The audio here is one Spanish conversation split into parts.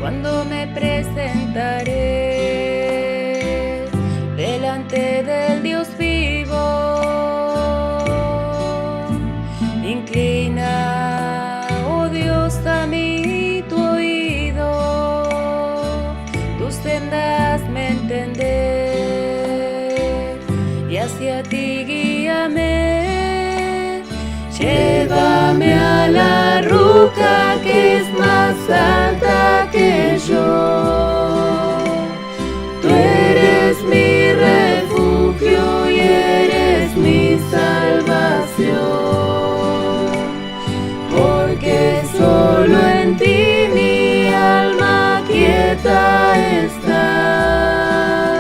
cuando me presentaré delante del Dios vivo. Inclina, oh Dios, a mí tu oído, tus sendas me entender, y hacia ti guíame. Llévame a la roca que es más alta que yo. Tú eres mi refugio y eres mi salvación, porque solo en ti mi alma quieta está,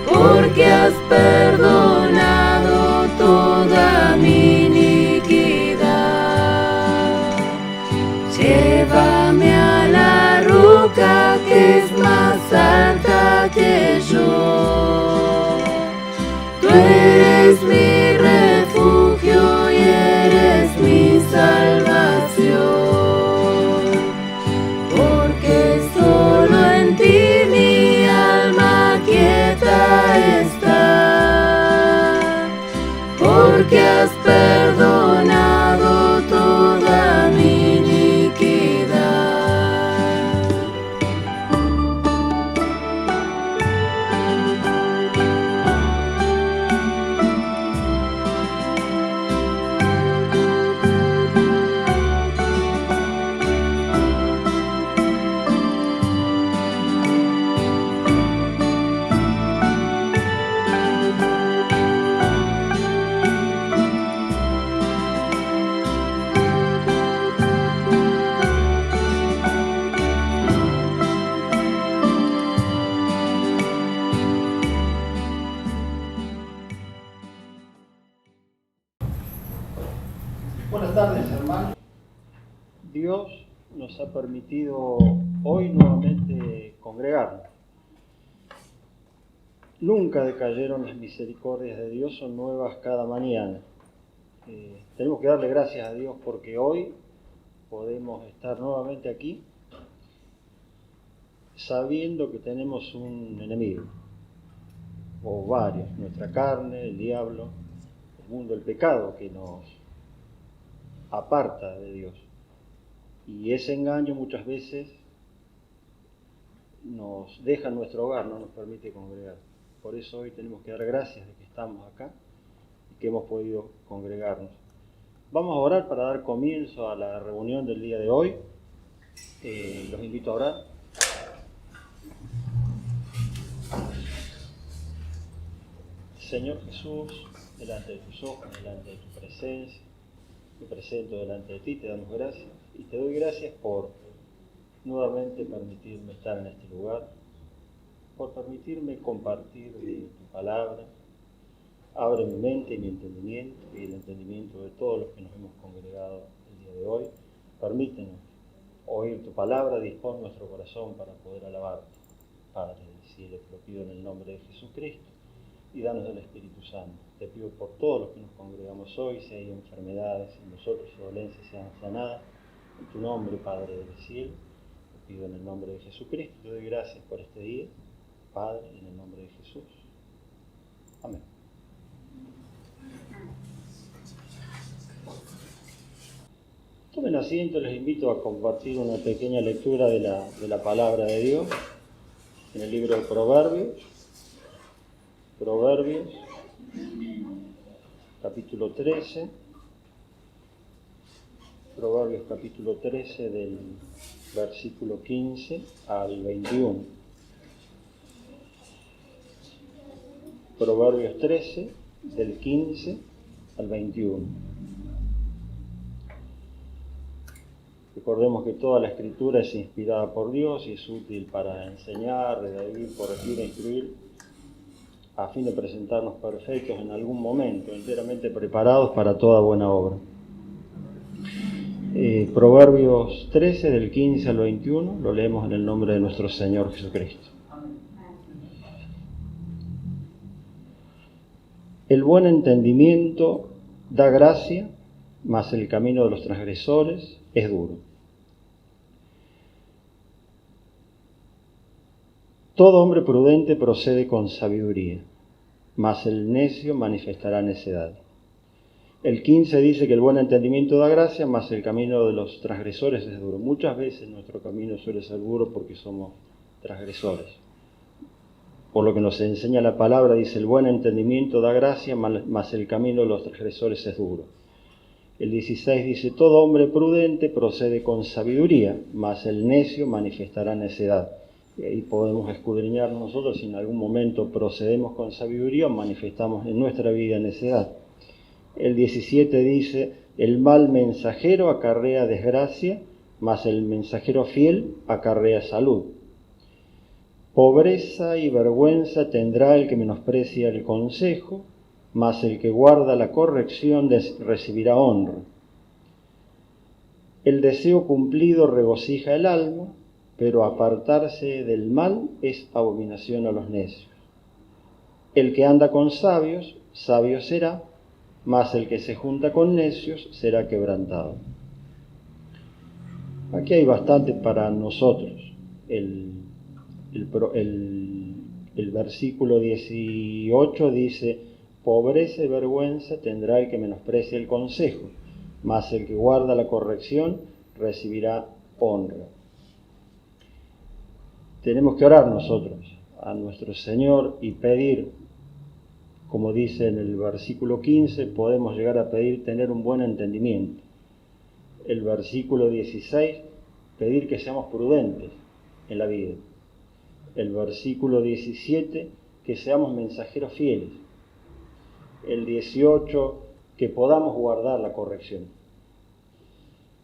porque has perdonado toda mi iniquidad. Llévame a la roca que es más alta que yo. Tú eres mi refugio y eres mi salvación, porque solo en ti mi alma quieta está, porque has perdonado toda mi iniquidad. Buenas tardes, hermanos. Dios nos ha permitido hoy nuevamente congregarnos. Nunca decayeron las misericordias de Dios, son nuevas cada mañana. Tenemos que darle gracias a Dios porque hoy podemos estar nuevamente aquí sabiendo que tenemos un enemigo, o varios, nuestra carne, el diablo, el mundo, el pecado que nos aparta de Dios. Y ese engaño muchas veces nos deja en nuestro hogar, no nos permite congregar. Por eso hoy tenemos que dar gracias de que estamos acá y que hemos podido congregarnos. Vamos a orar para dar comienzo a la reunión del día de hoy. Los invito a orar. Señor Jesús, delante de tus ojos, delante de tu presencia, me presento delante de ti, te damos gracias y te doy gracias por nuevamente permitirme estar en este lugar, por permitirme compartir de tu palabra. Abre mi mente y mi entendimiento y el entendimiento de todos los que nos hemos congregado el día de hoy. Permítenos oír tu palabra, dispón nuestro corazón para poder alabarte. Padre del cielo, te lo pido en el nombre de Jesucristo y danos del Espíritu Santo. Te pido por todos los que nos congregamos hoy, si hay enfermedades en nosotros o dolencias sean sanadas. En tu nombre, Padre del cielo, te pido en el nombre de Jesucristo. Te doy gracias por este día, Padre, en el nombre de Jesús. Amén. Tomen asiento, les invito a compartir una pequeña lectura de la palabra de Dios en el libro de Proverbios, capítulo 13, Proverbios capítulo 13 del versículo 15 al 21. Proverbios 13 del 15 al 21. Recordemos que toda la Escritura es inspirada por Dios y es útil para enseñar, redarguir, corregir e instruir, a fin de presentarnos perfectos en algún momento, enteramente preparados para toda buena obra. Proverbios 13, del 15 al 21, lo leemos en el nombre de nuestro Señor Jesucristo. El buen entendimiento da gracia, mas el camino de los transgresores es duro. Todo hombre prudente procede con sabiduría, mas el necio manifestará necedad. El 15 dice que el buen entendimiento da gracia, mas el camino de los transgresores es duro. Muchas veces nuestro camino suele ser duro porque somos transgresores. Por lo que nos enseña la palabra, dice, el buen entendimiento da gracia, mas el camino de los transgresores es duro. El 16 dice, todo hombre prudente procede con sabiduría, mas el necio manifestará necedad. Y ahí podemos escudriñar nosotros si en algún momento procedemos con sabiduría o manifestamos en nuestra vida necedad. El 17 dice, el mal mensajero acarrea desgracia, mas el mensajero fiel acarrea salud. Pobreza y vergüenza tendrá el que menosprecia el consejo, mas el que guarda la corrección recibirá honra. El deseo cumplido regocija el alma, pero apartarse del mal es abominación a los necios. El que anda con sabios, sabio será, mas el que se junta con necios será quebrantado. Aquí hay bastante para nosotros. El versículo 18 dice, pobreza y vergüenza tendrá el que menosprecia el consejo, mas el que guarda la corrección recibirá honra. Tenemos que orar nosotros a nuestro Señor y pedir, como dice en el versículo 15, podemos llegar a pedir tener un buen entendimiento. El versículo 16, pedir que seamos prudentes en la vida. El versículo 17, que seamos mensajeros fieles. El 18, que podamos guardar la corrección.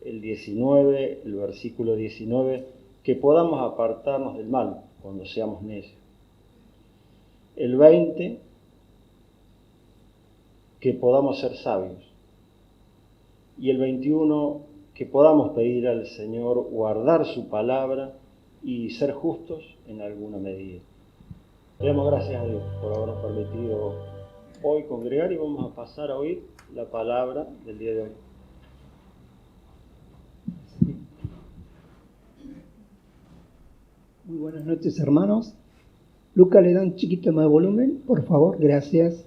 El 19, el versículo 19, que podamos apartarnos del mal cuando seamos necios. El 20, que podamos ser sabios. Y el 21, que podamos pedir al Señor guardar su palabra y ser justos en alguna medida. Le damos gracias a Dios por habernos permitido hoy congregar y vamos a pasar a oír la palabra del día de hoy. Muy buenas noches, hermanos. Luca, le da un chiquito más de volumen, por favor, gracias.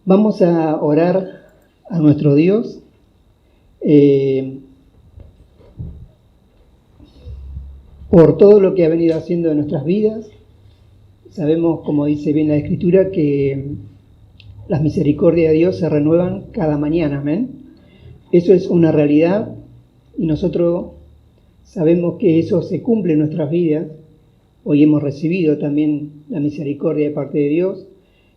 Vamos a orar a nuestro Dios. Por todo lo que ha venido haciendo en nuestras vidas. Sabemos, como dice bien la Escritura, que las misericordias de Dios se renuevan cada mañana, amén. Eso es una realidad y nosotros sabemos que eso se cumple en nuestras vidas. Hoy hemos recibido también la misericordia de parte de Dios.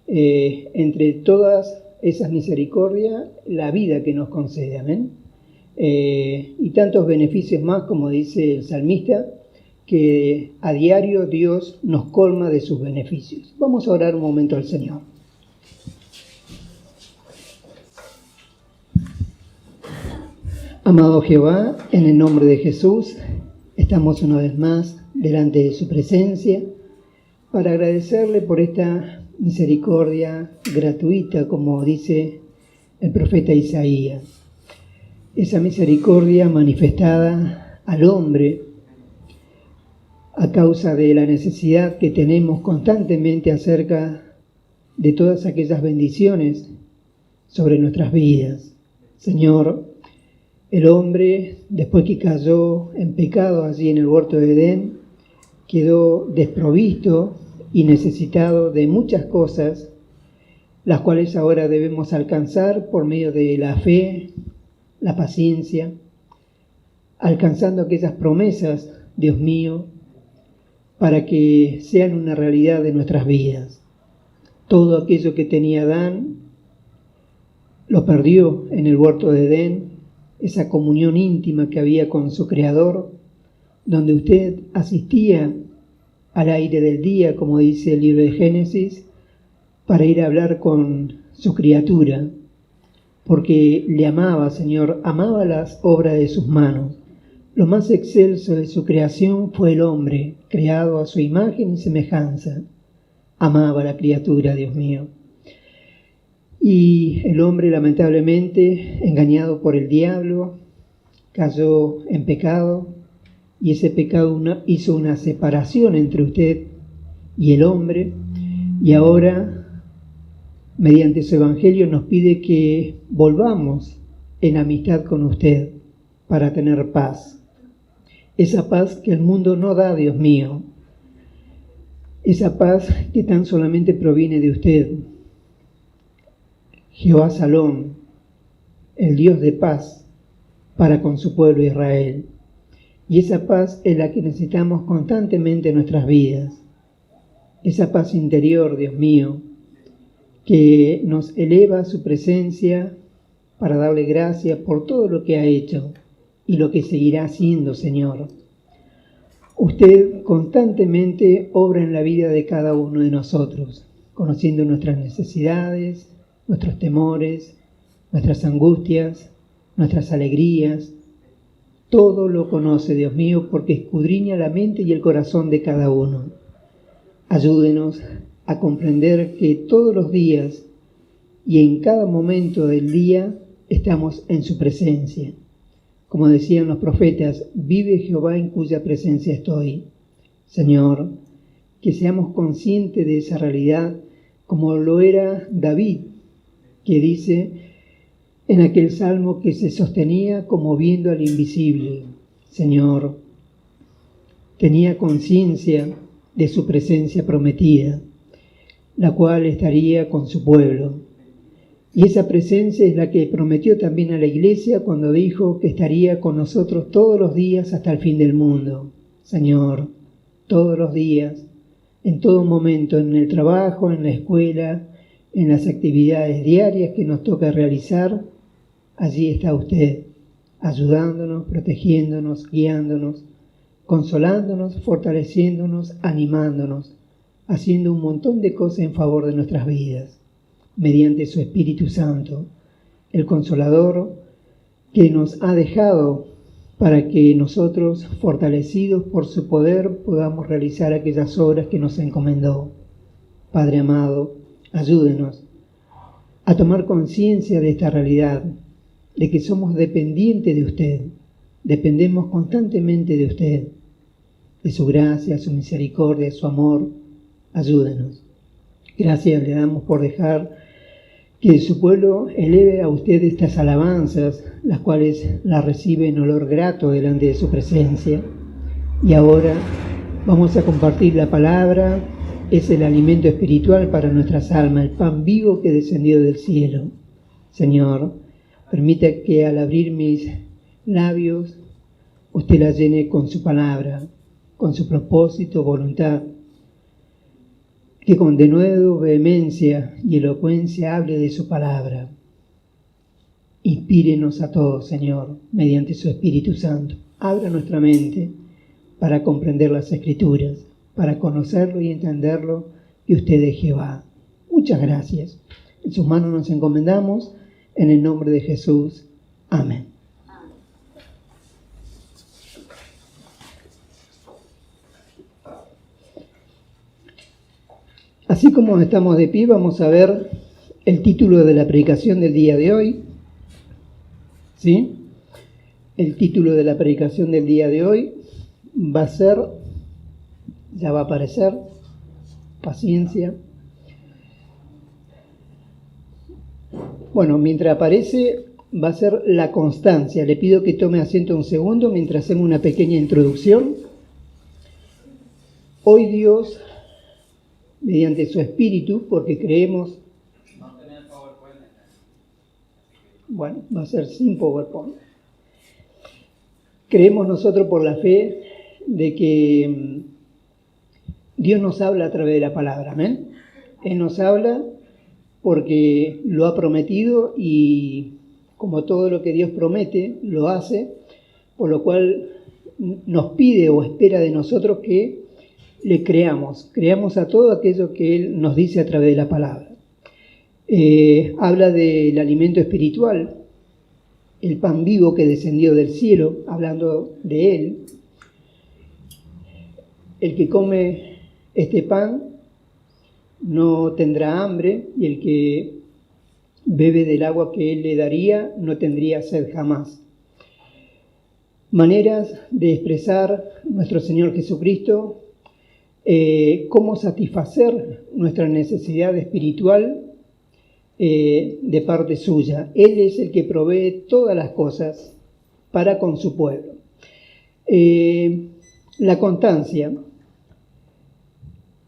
Entre todas esas misericordias, la vida que nos concede, amén. Y tantos beneficios más, como dice el salmista, que a diario Dios nos colma de sus beneficios. Vamos a orar un momento al Señor. Amado Jehová, en el nombre de Jesús, estamos una vez más delante de su presencia para agradecerle por esta misericordia gratuita, como dice el profeta Isaías. Esa misericordia manifestada al hombre a causa de la necesidad que tenemos constantemente acerca de todas aquellas bendiciones sobre nuestras vidas. Señor, el hombre, después que cayó en pecado allí en el huerto de Edén, quedó desprovisto y necesitado de muchas cosas, las cuales ahora debemos alcanzar por medio de la fe, la paciencia, alcanzando aquellas promesas, Dios mío, para que sean una realidad de nuestras vidas. Todo aquello que tenía Adán lo perdió en el huerto de Edén, esa comunión íntima que había con su Creador, donde usted asistía al aire del día, como dice el libro de Génesis, para ir a hablar con su criatura, porque le amaba, Señor, amaba las obras de sus manos. Lo más excelso de su creación fue el hombre, creado a su imagen y semejanza. Amaba a la criatura, Dios mío. Y el hombre, lamentablemente, engañado por el diablo, cayó en pecado, y ese pecado hizo una separación entre usted y el hombre, y ahora, mediante su Evangelio, nos pide que volvamos en amistad con usted para tener paz. Esa paz que el mundo no da, Dios mío. Esa paz que tan solamente proviene de usted. Jehová Salón, el Dios de paz para con su pueblo Israel. Y esa paz es la que necesitamos constantemente en nuestras vidas. Esa paz interior, Dios mío, que nos eleva a su presencia para darle gracias por todo lo que ha hecho y lo que seguirá haciendo, Señor. Usted constantemente obra en la vida de cada uno de nosotros, conociendo nuestras necesidades, nuestros temores, nuestras angustias, nuestras alegrías. Todo lo conoce, Dios mío, porque escudriña la mente y el corazón de cada uno. Ayúdenos a comprender que todos los días y en cada momento del día estamos en su presencia. Como decían los profetas, vive Jehová en cuya presencia estoy. Señor, que seamos conscientes de esa realidad como lo era David, que dice en aquel salmo que se sostenía como viendo al invisible. Señor, tenía conciencia de su presencia prometida, la cual estaría con su pueblo. Y esa presencia es la que prometió también a la iglesia cuando dijo que estaría con nosotros todos los días hasta el fin del mundo. Señor, todos los días, en todo momento, en el trabajo, en la escuela, en las actividades diarias que nos toca realizar, allí está usted, ayudándonos, protegiéndonos, guiándonos, consolándonos, fortaleciéndonos, animándonos, haciendo un montón de cosas en favor de nuestras vidas, mediante su Espíritu Santo, el Consolador que nos ha dejado para que nosotros, fortalecidos por su poder, podamos realizar aquellas obras que nos encomendó. Padre amado, ayúdenos a tomar conciencia de esta realidad, de que somos dependientes de usted, dependemos constantemente de usted, de su gracia, su misericordia, su amor. Ayúdenos. Gracias le damos por dejar que su pueblo eleve a usted estas alabanzas, las cuales la recibe en olor grato delante de su presencia. Y ahora vamos a compartir la palabra. Es el alimento espiritual para nuestras almas, el pan vivo que descendió del cielo. Señor, permita que al abrir mis labios, usted la llene con su palabra, con su propósito, voluntad. Que con denuedo, vehemencia y elocuencia hable de su palabra. Inspírenos a todos, Señor, mediante su Espíritu Santo. Abra nuestra mente para comprender las Escrituras, para conocerlo y entenderlo, que usted es Jehová. Muchas gracias. En sus manos nos encomendamos, en el nombre de Jesús. Amén. Así como estamos de pie, vamos a ver el título de la predicación del día de hoy. ¿Sí? El título de la predicación del día de hoy va a ser, ya va a aparecer, paciencia. Bueno, mientras aparece, va a ser la constancia. Le pido que tome asiento un segundo mientras hacemos una pequeña introducción. Hoy Dios, mediante su Espíritu, porque creemos... Bueno, va a ser sin PowerPoint. Creemos nosotros por la fe de que Dios nos habla a través de la palabra, ¿amén? Él nos habla porque lo ha prometido y como todo lo que Dios promete, lo hace, por lo cual nos pide o espera de nosotros que le creamos a todo aquello que Él nos dice a través de la palabra. Habla del alimento espiritual, el pan vivo que descendió del cielo, hablando de Él. El que come este pan no tendrá hambre, y el que bebe del agua que Él le daría no tendría sed jamás. Maneras de expresar nuestro Señor Jesucristo cómo satisfacer nuestra necesidad espiritual de parte suya. Él es el que provee todas las cosas para con su pueblo. La constancia.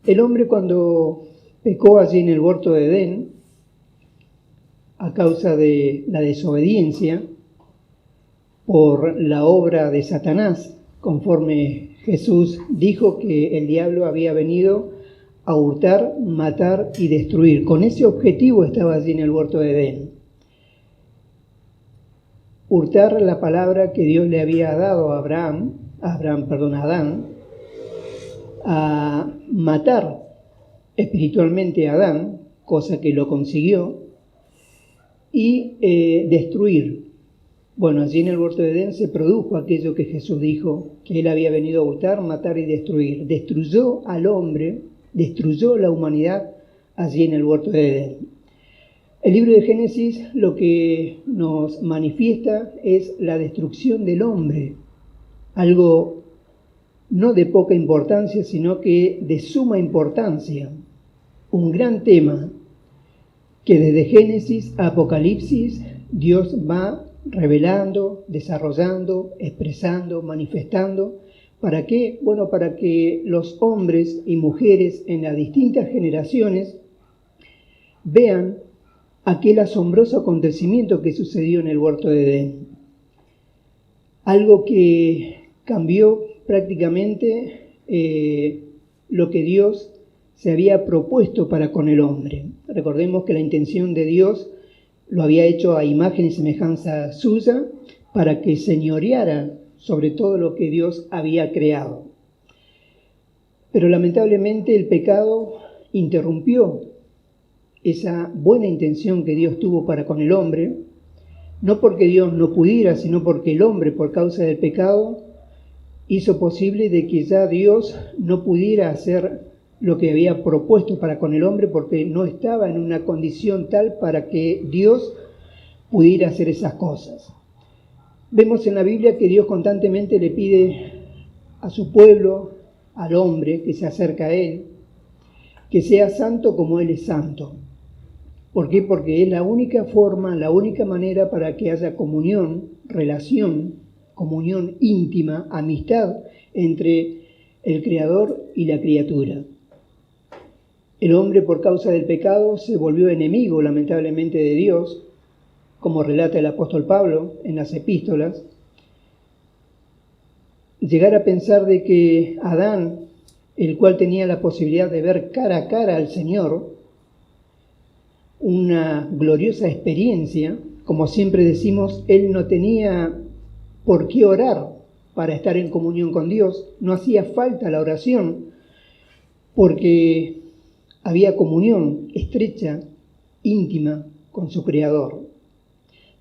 El hombre, cuando pecó allí en el huerto de Edén, a causa de la desobediencia por la obra de Satanás, conforme Jesús dijo que el diablo había venido a hurtar, matar y destruir. Con ese objetivo estaba allí en el huerto de Edén. Hurtar la palabra que Dios le había dado a Adán, a matar espiritualmente a Adán, cosa que lo consiguió, y destruir. Bueno, allí en el huerto de Edén se produjo aquello que Jesús dijo, que Él había venido a hurtar, matar y destruir. Destruyó al hombre, destruyó la humanidad allí en el huerto de Edén. El libro de Génesis lo que nos manifiesta es la destrucción del hombre, algo no de poca importancia, sino que de suma importancia, un gran tema que desde Génesis a Apocalipsis Dios va revelando, desarrollando, expresando, manifestando. ¿Para qué? Bueno, para que los hombres y mujeres en las distintas generaciones vean aquel asombroso acontecimiento que sucedió en el huerto de Edén. Algo que cambió prácticamente lo que Dios se había propuesto para con el hombre. Recordemos que la intención de Dios lo había hecho a imagen y semejanza suya para que señoreara sobre todo lo que Dios había creado. Pero lamentablemente el pecado interrumpió esa buena intención que Dios tuvo para con el hombre, no porque Dios no pudiera, sino porque el hombre, por causa del pecado, hizo posible de que ya Dios no pudiera hacer lo que había propuesto para con el hombre, porque no estaba en una condición tal para que Dios pudiera hacer esas cosas. Vemos en la Biblia que Dios constantemente le pide a su pueblo, al hombre que se acerca a Él, que sea santo como Él es santo. ¿Por qué? Porque es la única forma, la única manera para que haya comunión, relación, comunión íntima, amistad entre el Creador y la criatura. El hombre, por causa del pecado, se volvió enemigo, lamentablemente, de Dios, como relata el apóstol Pablo en las epístolas. Llegar a pensar de que Adán, el cual tenía la posibilidad de ver cara a cara al Señor, una gloriosa experiencia, como siempre decimos, él no tenía por qué orar para estar en comunión con Dios, no hacía falta la oración, porque había comunión estrecha, íntima, con su Creador.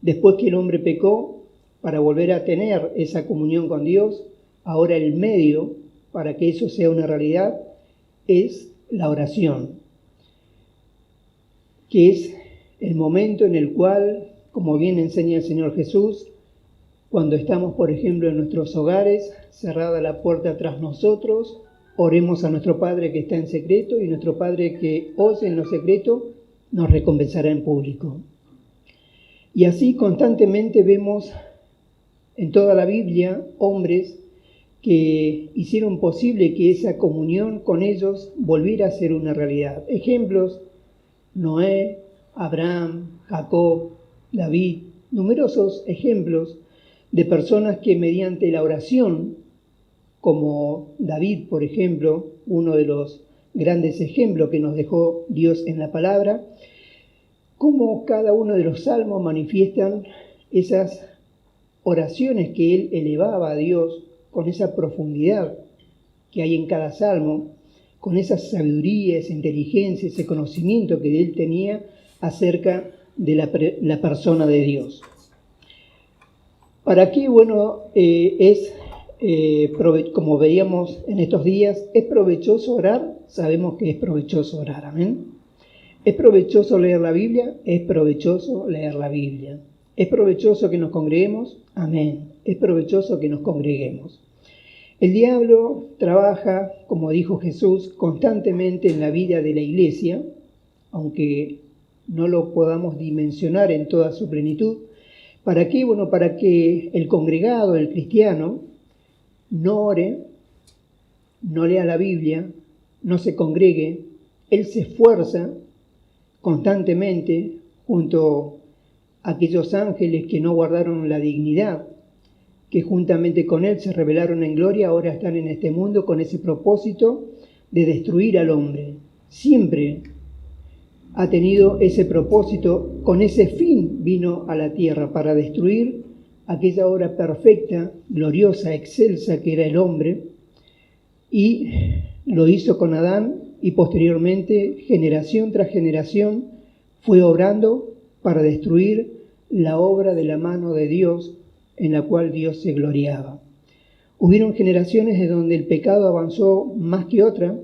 Después que el hombre pecó, para volver a tener esa comunión con Dios, ahora el medio para que eso sea una realidad es la oración, que es el momento en el cual, como bien enseña el Señor Jesús, cuando estamos, por ejemplo, en nuestros hogares, cerrada la puerta tras nosotros, oremos a nuestro Padre que está en secreto, y nuestro Padre que oye en lo secreto nos recompensará en público. Y así constantemente vemos en toda la Biblia hombres que hicieron posible que esa comunión con ellos volviera a ser una realidad. Ejemplos: Noé, Abraham, Jacob, David, numerosos ejemplos de personas que mediante la oración, como David, por ejemplo, uno de los grandes ejemplos que nos dejó Dios en la palabra, cómo cada uno de los salmos manifiestan esas oraciones que él elevaba a Dios con esa profundidad que hay en cada salmo, con esa sabiduría, esa inteligencia, ese conocimiento que él tenía acerca de la persona de Dios. ¿Para qué? Bueno, como veíamos en estos días, ¿es provechoso orar? Sabemos que es provechoso orar, amén. ¿Es provechoso leer la Biblia? Es provechoso leer la Biblia. ¿Es provechoso que nos congreguemos? Amén. Es provechoso que nos congreguemos. El diablo trabaja, como dijo Jesús, constantemente en la vida de la iglesia, aunque no lo podamos dimensionar en toda su plenitud. ¿Para qué? Bueno, para que el congregado, el cristiano, no ore, no lea la Biblia, no se congregue. Él se esfuerza constantemente junto a aquellos ángeles que no guardaron la dignidad, que juntamente con él se rebelaron en gloria, ahora están en este mundo con ese propósito de destruir al hombre. Siempre ha tenido ese propósito, con ese fin vino a la tierra, para destruir aquella obra perfecta, gloriosa, excelsa que era el hombre, y lo hizo con Adán, y posteriormente, generación tras generación, fue obrando para destruir la obra de la mano de Dios, en la cual Dios se gloriaba. Hubieron generaciones en donde el pecado avanzó más que otra,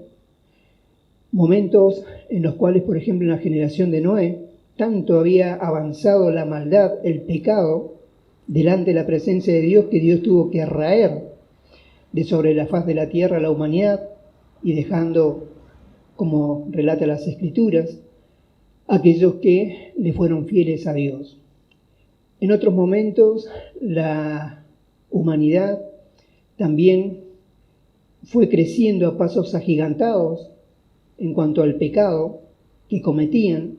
momentos en los cuales, por ejemplo, en la generación de Noé, tanto había avanzado la maldad, el pecado, delante de la presencia de Dios, que Dios tuvo que raer de sobre la faz de la tierra a la humanidad, y dejando, como relata las Escrituras, aquellos que le fueron fieles a Dios. En otros momentos, la humanidad también fue creciendo a pasos agigantados en cuanto al pecado que cometían.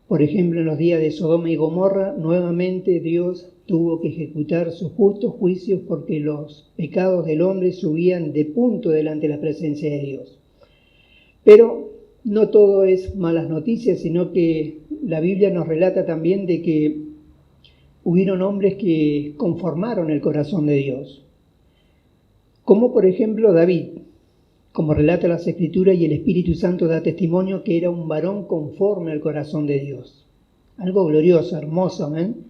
Por ejemplo, en los días de Sodoma y Gomorra, nuevamente Dios tuvo que ejecutar sus justos juicios porque los pecados del hombre subían de punto delante de la presencia de Dios. Pero no todo es malas noticias, sino que la Biblia nos relata también de que hubieron hombres que conformaron el corazón de Dios, como por ejemplo David, como relata las Escrituras, y el Espíritu Santo da testimonio que era un varón conforme al corazón de Dios. Algo glorioso, hermoso, amén.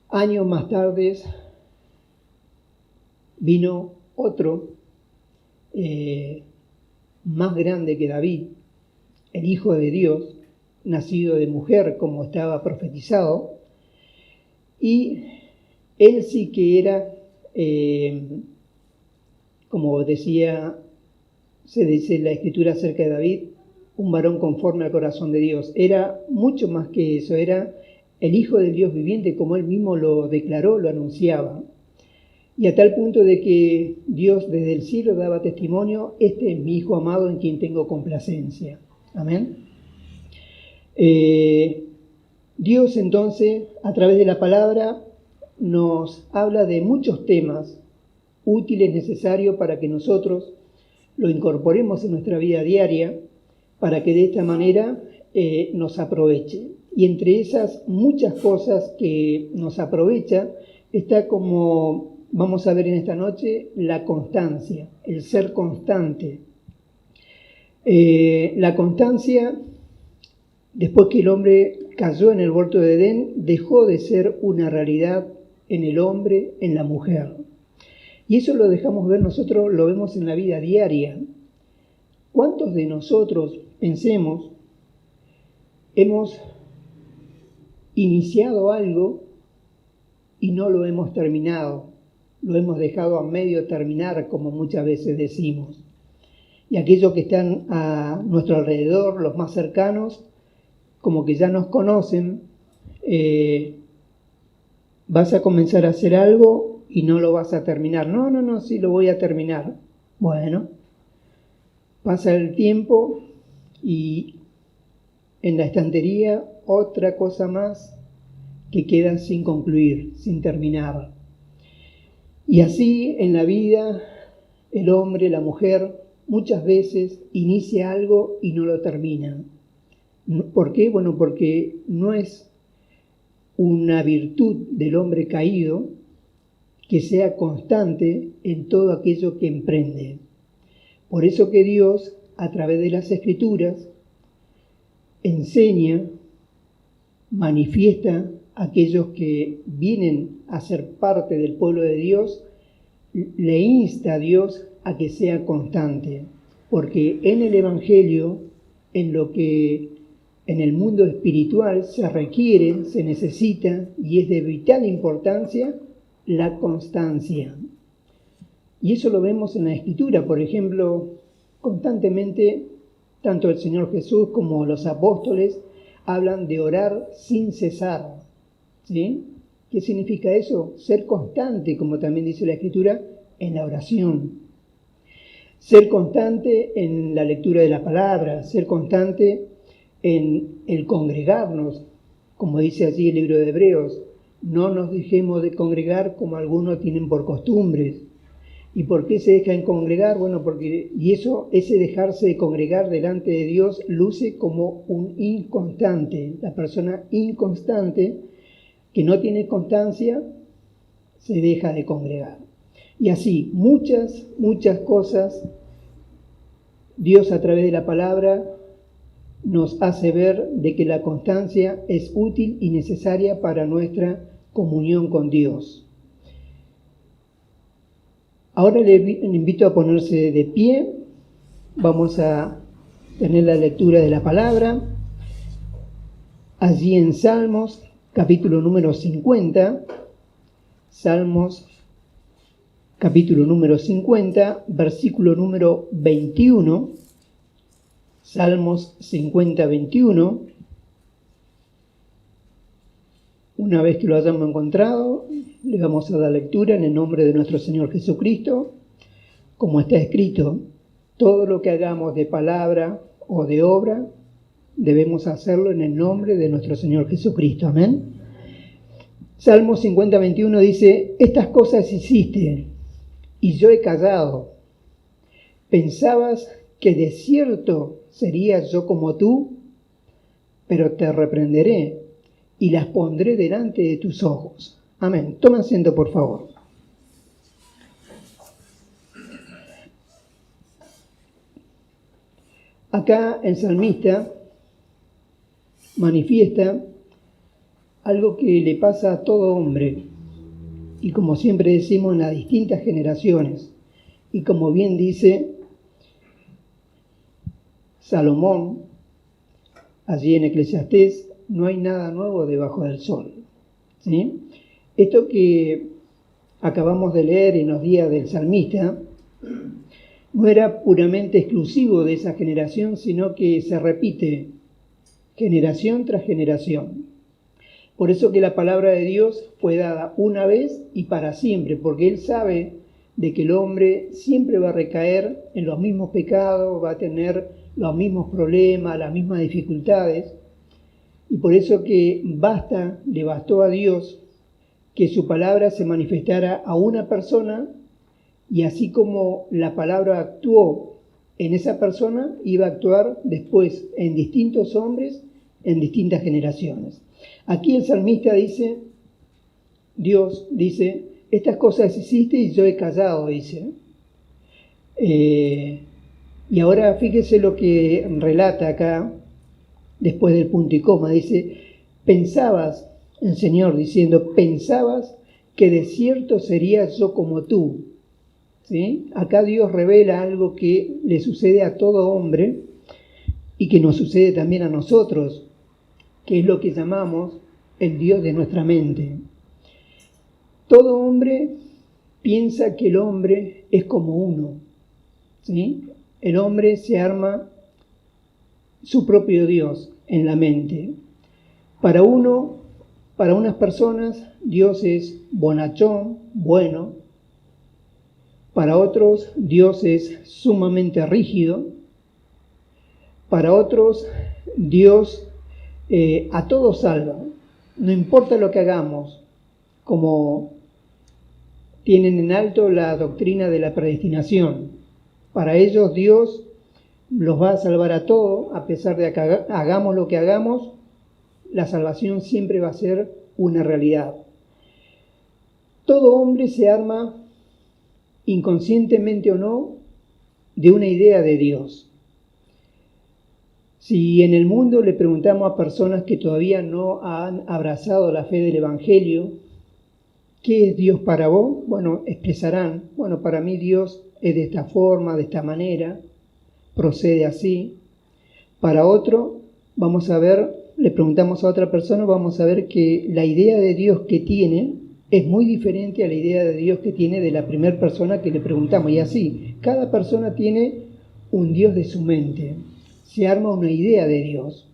Años más tarde vino otro más grande que David, el Hijo de Dios, nacido de mujer, como estaba profetizado, y él sí que era, como decía, se dice en la Escritura acerca de David, un varón conforme al corazón de Dios. Era mucho más que eso, era el Hijo del Dios viviente, como él mismo lo declaró, lo anunciaba. Y a tal punto de que Dios desde el cielo daba testimonio: este es mi Hijo amado en quien tengo complacencia. Amén. Dios entonces, a través de la palabra, nos habla de muchos temas útiles, necesarios para que nosotros lo incorporemos en nuestra vida diaria, para que de esta manera nos aproveche. Y entre esas muchas cosas que nos aprovecha está, como vamos a ver en esta noche, la constancia, el ser constante. La constancia, después que el hombre cayó en el huerto de Edén, dejó de ser una realidad en el hombre, en la mujer. Y eso lo dejamos ver nosotros, lo vemos en la vida diaria. ¿Cuántos de nosotros, pensemos, hemos iniciado algo y no lo hemos terminado? Lo hemos dejado a medio terminar, como muchas veces decimos. Y aquellos que están a nuestro alrededor, los más cercanos, como que ya nos conocen, vas a comenzar a hacer algo y no lo vas a terminar. No, sí lo voy a terminar. Bueno, pasa el tiempo y en la estantería otra cosa más que queda sin concluir, sin terminar. Y así en la vida, el hombre, la mujer, muchas veces inicia algo y no lo termina. ¿Por qué? Bueno, porque no es una virtud del hombre caído que sea constante en todo aquello que emprende. Por eso que Dios, a través de las Escrituras, enseña, manifiesta a aquellos que vienen a ser parte del pueblo de Dios, le insta a Dios a que sea constante, porque en el Evangelio, en lo que en el mundo espiritual se requiere, se necesita y es de vital importancia la constancia. Y eso lo vemos en la Escritura. Por ejemplo, constantemente, tanto el Señor Jesús como los apóstoles hablan de orar sin cesar. ¿Sí? ¿Qué significa eso? Ser constante, como también dice la Escritura, en la oración. Ser constante en la lectura de la palabra, ser constante en el congregarnos, como dice allí el libro de Hebreos. No nos dejemos de congregar como algunos tienen por costumbres. ¿Y por qué se dejan congregar? Bueno, porque ese dejarse de congregar delante de Dios luce como un inconstante. La persona inconstante que no tiene constancia se deja de congregar. Y así, muchas cosas, Dios a través de la palabra nos hace ver de que la constancia es útil y necesaria para nuestra comunión con Dios. Ahora le invito a ponerse de pie. Vamos a tener la lectura de la palabra. Allí en Salmos, capítulo número 50. Salmos, capítulo número 50, versículo número 21. Salmos 50, 21. Una vez que lo hayamos encontrado, le vamos a dar lectura en el nombre de nuestro Señor Jesucristo. Como está escrito, todo lo que hagamos de palabra o de obra, debemos hacerlo en el nombre de nuestro Señor Jesucristo. Amén. Salmo 50, 21 dice: estas cosas hiciste y yo he callado. Pensabas que de cierto sería yo como tú, pero te reprenderé y las pondré delante de tus ojos. Amén. Toma asiento, por favor. Acá el salmista manifiesta algo que le pasa a todo hombre, y como siempre decimos, en las distintas generaciones. Y como bien dice Salomón, allí en Eclesiastés, no hay nada nuevo debajo del sol. ¿Sí? Esto que acabamos de leer en los días del salmista no era puramente exclusivo de esa generación, sino que se repite generación tras generación. Por eso que la palabra de Dios fue dada una vez y para siempre, porque Él sabe de que el hombre siempre va a recaer en los mismos pecados, va a tener los mismos problemas, las mismas dificultades, y por eso que le bastó a Dios que su palabra se manifestara a una persona, y así como la palabra actuó en esa persona, iba a actuar después en distintos hombres, en distintas generaciones. Aquí el salmista dice, Dios dice, estas cosas hiciste y yo he callado, dice. Y ahora fíjese lo que relata acá, después del punto y coma, dice, pensabas, el Señor diciendo, pensabas que de cierto sería yo como tú. ¿Sí? Acá Dios revela algo que le sucede a todo hombre y que nos sucede también a nosotros, que es lo que llamamos el Dios de nuestra mente. Todo hombre piensa que el hombre es como uno. ¿Sí? El hombre se arma su propio Dios en la mente. Para unas personas, Dios es bonachón, bueno. Para otros, Dios es sumamente rígido. Para otros, Dios a todos salva. No importa lo que hagamos, como tienen en alto la doctrina de la predestinación. Para ellos Dios los va a salvar a todos, a pesar de que hagamos lo que hagamos, la salvación siempre va a ser una realidad. Todo hombre se arma, inconscientemente o no, de una idea de Dios. Si en el mundo le preguntamos a personas que todavía no han abrazado la fe del Evangelio, ¿qué es Dios para vos? Bueno, expresarán, bueno, para mí Dios es de esta forma, de esta manera, procede así. Para otro, vamos a ver, le preguntamos a otra persona, vamos a ver que la idea de Dios que tiene es muy diferente a la idea de Dios que tiene de la primera persona que le preguntamos. Y así, cada persona tiene un Dios de su mente, se arma una idea de Dios.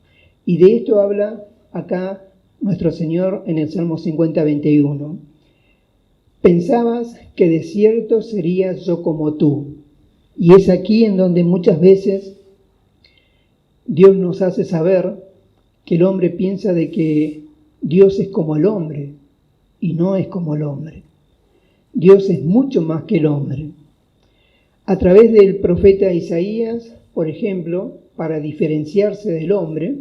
Y de esto habla acá nuestro Señor en el Salmo 50, 21. Pensabas que de cierto sería yo como tú. Y es aquí en donde muchas veces Dios nos hace saber que el hombre piensa de que Dios es como el hombre, y no es como el hombre. Dios es mucho más que el hombre. A través del profeta Isaías, por ejemplo, para diferenciarse del hombre,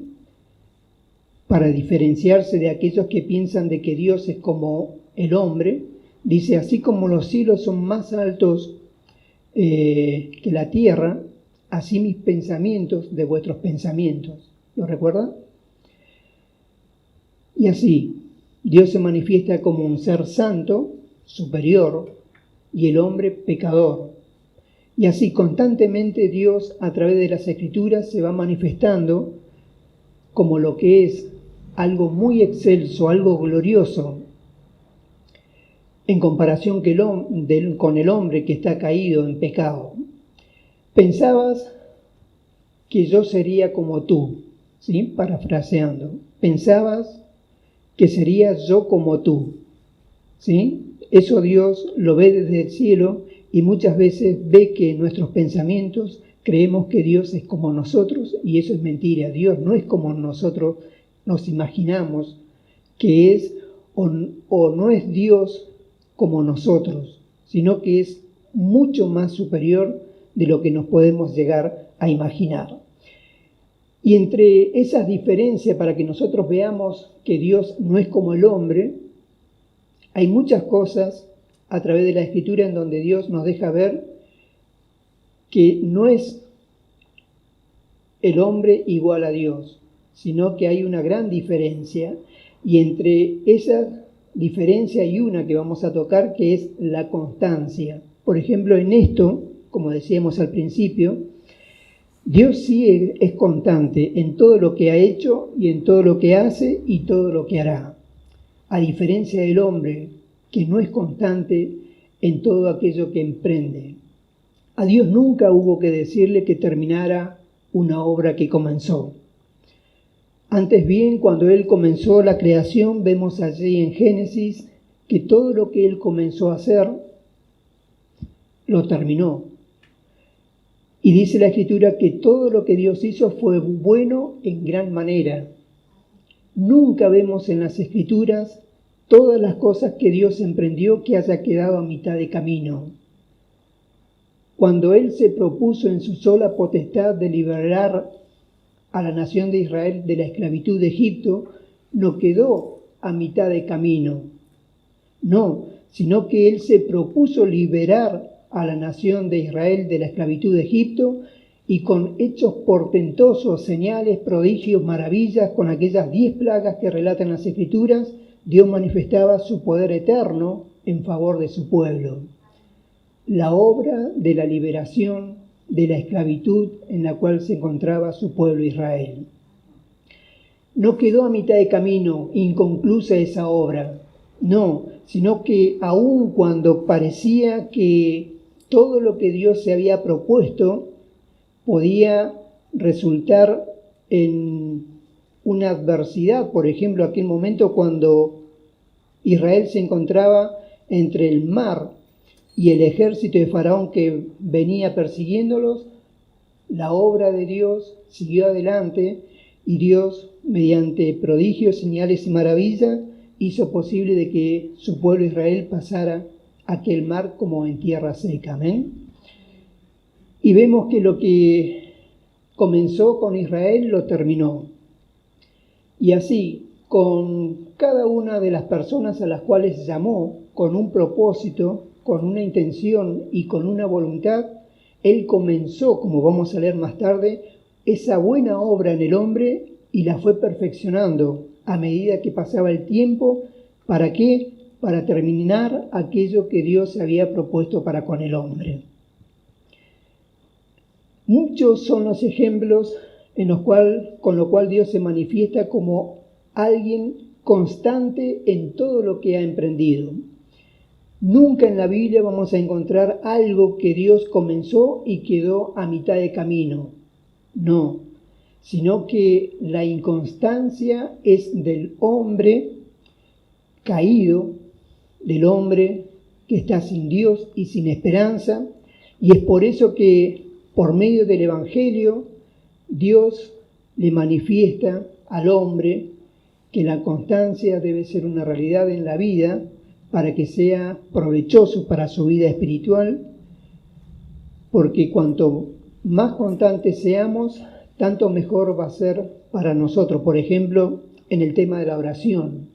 para diferenciarse de aquellos que piensan de que Dios es como el hombre, dice, así como los cielos son más altos que la tierra, así mis pensamientos de vuestros pensamientos. ¿Lo recuerdan? Y así, Dios se manifiesta como un ser santo, superior, y el hombre pecador. Y así constantemente Dios a través de las Escrituras se va manifestando como lo que es algo muy excelso, algo glorioso, en comparación con el hombre que está caído en pecado. Pensabas que yo sería como tú, ¿sí? Parafraseando. Pensabas que sería yo como tú, ¿sí? Eso Dios lo ve desde el cielo y muchas veces ve que en nuestros pensamientos creemos que Dios es como nosotros y eso es mentira. Dios no es como nosotros nos imaginamos que es o no es Dios como nosotros, sino que es mucho más superior de lo que nos podemos llegar a imaginar. Y entre esas diferencias, para que nosotros veamos que Dios no es como el hombre, hay muchas cosas a través de la Escritura en donde Dios nos deja ver que no es el hombre igual a Dios, sino que hay una gran diferencia. Y entre esas diferencias hay una que vamos a tocar, que es la constancia. Por ejemplo, en esto, como decíamos al principio, Dios sí es constante en todo lo que ha hecho y en todo lo que hace y todo lo que hará. A diferencia del hombre, que no es constante en todo aquello que emprende. A Dios nunca hubo que decirle que terminara una obra que comenzó. Antes bien, cuando Él comenzó la creación, vemos allí en Génesis que todo lo que Él comenzó a hacer, lo terminó. Y dice la Escritura que todo lo que Dios hizo fue bueno en gran manera. Nunca vemos en las Escrituras todas las cosas que Dios emprendió que haya quedado a mitad de camino. Cuando Él se propuso en su sola potestad de liberar a la nación de Israel de la esclavitud de Egipto, no quedó a mitad de camino. No, sino que Él se propuso liberar a la nación de Israel de la esclavitud de Egipto y con hechos portentosos, señales, prodigios, maravillas, con aquellas 10 plagas que relatan las Escrituras, Dios manifestaba su poder eterno en favor de su pueblo. La obra de la liberación de la esclavitud en la cual se encontraba su pueblo Israel. No quedó a mitad de camino, inconclusa esa obra, no, sino que aun cuando parecía que todo lo que Dios se había propuesto podía resultar en una adversidad. Por ejemplo, aquel momento cuando Israel se encontraba entre el mar y el ejército de Faraón que venía persiguiéndolos, la obra de Dios siguió adelante y Dios, mediante prodigios, señales y maravillas, hizo posible de que su pueblo Israel pasara aquel mar como en tierra seca. Amén. Y vemos que lo que comenzó con Israel lo terminó. Y así, con cada una de las personas a las cuales llamó con un propósito, con una intención y con una voluntad, Él comenzó, como vamos a leer más tarde, esa buena obra en el hombre y la fue perfeccionando a medida que pasaba el tiempo. ¿Para qué? Para terminar aquello que Dios se había propuesto para con el hombre. Muchos son los ejemplos con lo cual Dios se manifiesta como alguien constante en todo lo que ha emprendido. Nunca en la Biblia vamos a encontrar algo que Dios comenzó y quedó a mitad de camino. No, sino que la inconstancia es del hombre caído, del hombre que está sin Dios y sin esperanza, y es por eso que por medio del Evangelio Dios le manifiesta al hombre que la constancia debe ser una realidad en la vida para que sea provechoso para su vida espiritual, porque cuanto más constantes seamos, tanto mejor va a ser para nosotros. Por ejemplo, en el tema de la oración.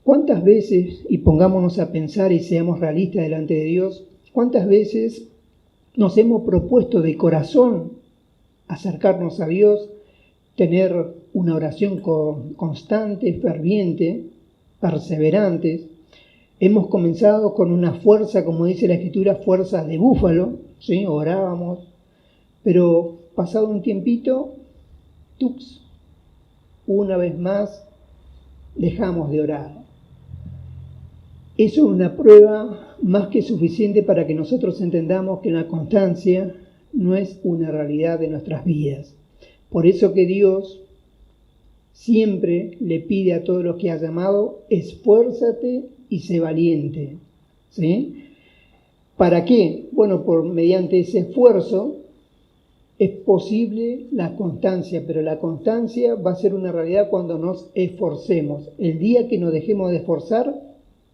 ¿Cuántas veces, y pongámonos a pensar y seamos realistas delante de Dios, cuántas veces nos hemos propuesto de corazón acercarnos a Dios, tener una oración constante, ferviente, perseverantes? Hemos comenzado con una fuerza, como dice la Escritura, fuerza de búfalo, ¿sí? Orábamos, pero pasado un tiempito, ¡tups!, una vez más dejamos de orar. Eso es una prueba más que suficiente para que nosotros entendamos que la constancia no es una realidad de nuestras vidas. Por eso que Dios siempre le pide a todos los que ha llamado: esfuérzate y sé valiente. ¿Sí? ¿Para qué? Bueno, mediante ese esfuerzo es posible la constancia, pero la constancia va a ser una realidad cuando nos esforcemos. El día que nos dejemos de esforzar,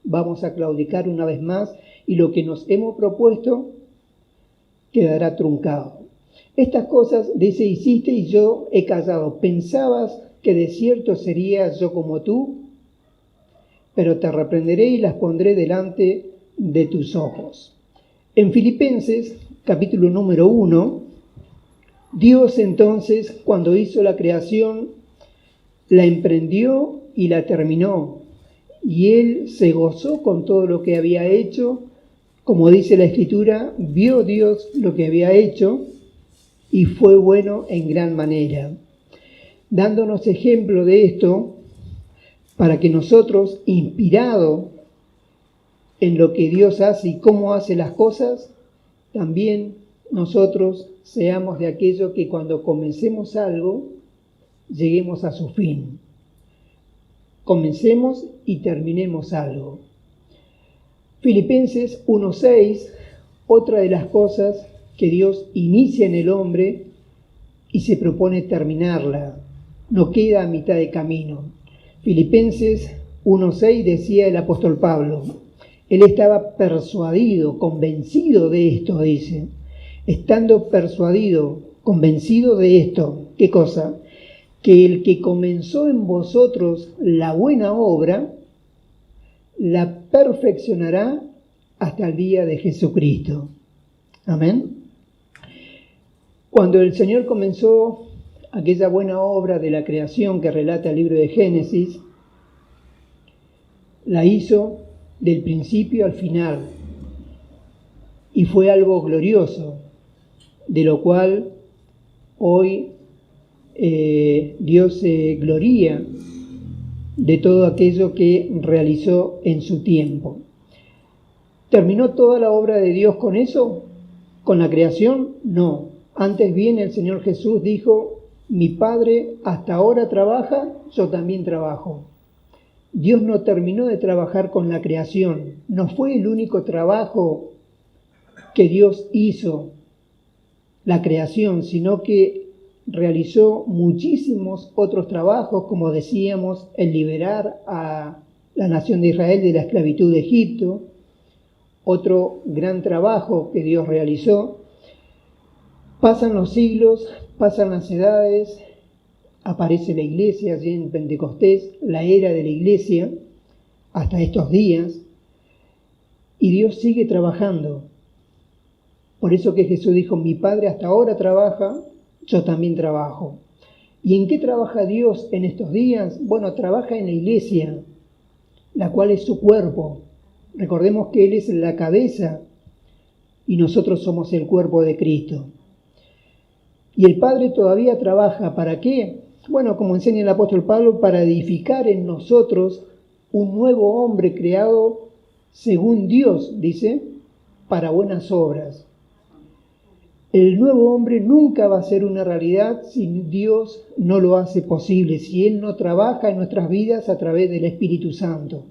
vamos a claudicar una vez más y lo que nos hemos propuesto quedará truncado. Estas cosas, dice, hiciste y yo he callado. Pensabas que de cierto sería yo como tú, pero te reprenderé y las pondré delante de tus ojos. En Filipenses, capítulo número 1, Dios entonces, cuando hizo la creación, la emprendió y la terminó. Y Él se gozó con todo lo que había hecho. Como dice la Escritura, vio Dios lo que había hecho y fue bueno en gran manera. Dándonos ejemplo de esto, para que nosotros, inspirados en lo que Dios hace y cómo hace las cosas, también nosotros seamos de aquellos que cuando comencemos algo, lleguemos a su fin. Comencemos y terminemos algo. Filipenses 1:6, otra de las cosas que Dios inicia en el hombre y se propone terminarla, no queda a mitad de camino. Filipenses 1:6 decía el apóstol Pablo, él estaba persuadido, convencido de esto, dice, estando persuadido, convencido de esto, ¿qué cosa? Que el que comenzó en vosotros la buena obra, la perfeccionará hasta el día de Jesucristo. Amén. Cuando el Señor comenzó aquella buena obra de la creación que relata el libro de Génesis, la hizo del principio al final y fue algo glorioso, de lo cual hoy Dios se gloría de todo aquello que realizó en su tiempo. ¿Terminó toda la obra de Dios con eso? ¿Con la creación? No. Antes bien el Señor Jesús dijo, mi Padre hasta ahora trabaja, yo también trabajo. Dios no terminó de trabajar con la creación. No fue el único trabajo que Dios hizo, la creación, sino que realizó muchísimos otros trabajos, como decíamos, el liberar a la nación de Israel de la esclavitud de Egipto, otro gran trabajo que Dios realizó. Pasan los siglos, pasan las edades, aparece la iglesia allí en Pentecostés, la era de la iglesia, hasta estos días, y Dios sigue trabajando. Por eso que Jesús dijo, mi Padre hasta ahora trabaja, yo también trabajo. ¿Y en qué trabaja Dios en estos días? Bueno, trabaja en la iglesia, la cual es su cuerpo. Recordemos que Él es la cabeza y nosotros somos el cuerpo de Cristo. Y el Padre todavía trabaja, ¿para qué? Bueno, como enseña el apóstol Pablo, para edificar en nosotros un nuevo hombre creado según Dios, dice, para buenas obras. El nuevo hombre nunca va a ser una realidad si Dios no lo hace posible, si Él no trabaja en nuestras vidas a través del Espíritu Santo.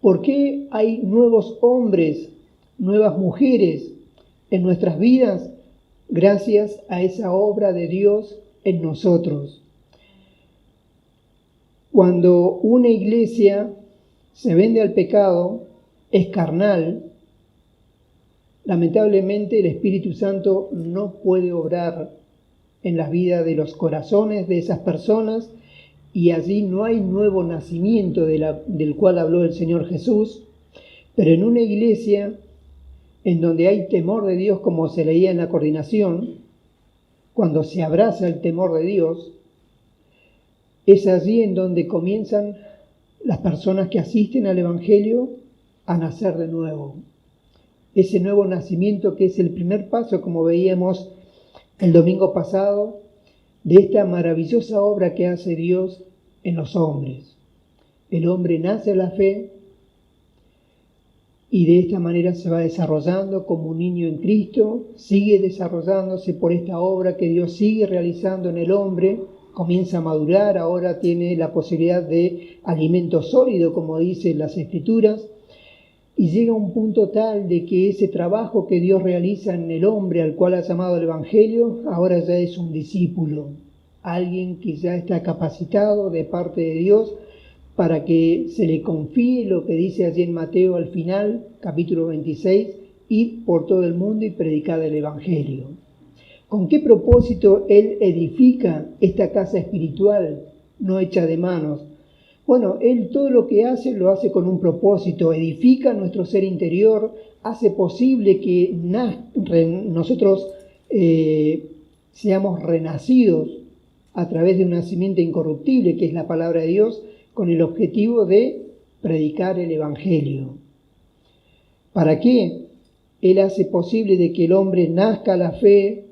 ¿Por qué hay nuevos hombres, nuevas mujeres en nuestras vidas? Gracias a esa obra de Dios en nosotros. Cuando una iglesia se vende al pecado, es carnal, lamentablemente el Espíritu Santo no puede obrar en las vidas de los corazones de esas personas y allí no hay nuevo nacimiento del cual habló el Señor Jesús. Pero en una iglesia en donde hay temor de Dios, como se leía en la coordinación, cuando se abraza el temor de Dios, es allí en donde comienzan las personas que asisten al Evangelio a nacer de nuevo. Ese nuevo nacimiento que es el primer paso, como veíamos el domingo pasado, de esta maravillosa obra que hace Dios en los hombres. El hombre nace a la fe y de esta manera se va desarrollando como un niño en Cristo, sigue desarrollándose por esta obra que Dios sigue realizando en el hombre, comienza a madurar, ahora tiene la posibilidad de alimento sólido, como dicen las Escrituras, y llega a un punto tal de que ese trabajo que Dios realiza en el hombre al cual ha llamado el Evangelio, ahora ya es un discípulo, alguien que ya está capacitado de parte de Dios para que se le confíe lo que dice allí en Mateo al final, capítulo 26, ir por todo el mundo y predicar el Evangelio. ¿Con qué propósito Él edifica esta casa espiritual no hecha de manos? Bueno, Él todo lo que hace, lo hace con un propósito, edifica nuestro ser interior, hace posible que nosotros seamos renacidos a través de una simiente incorruptible, que es la palabra de Dios, con el objetivo de predicar el Evangelio. ¿Para qué? Él hace posible de que el hombre nazca a la fe,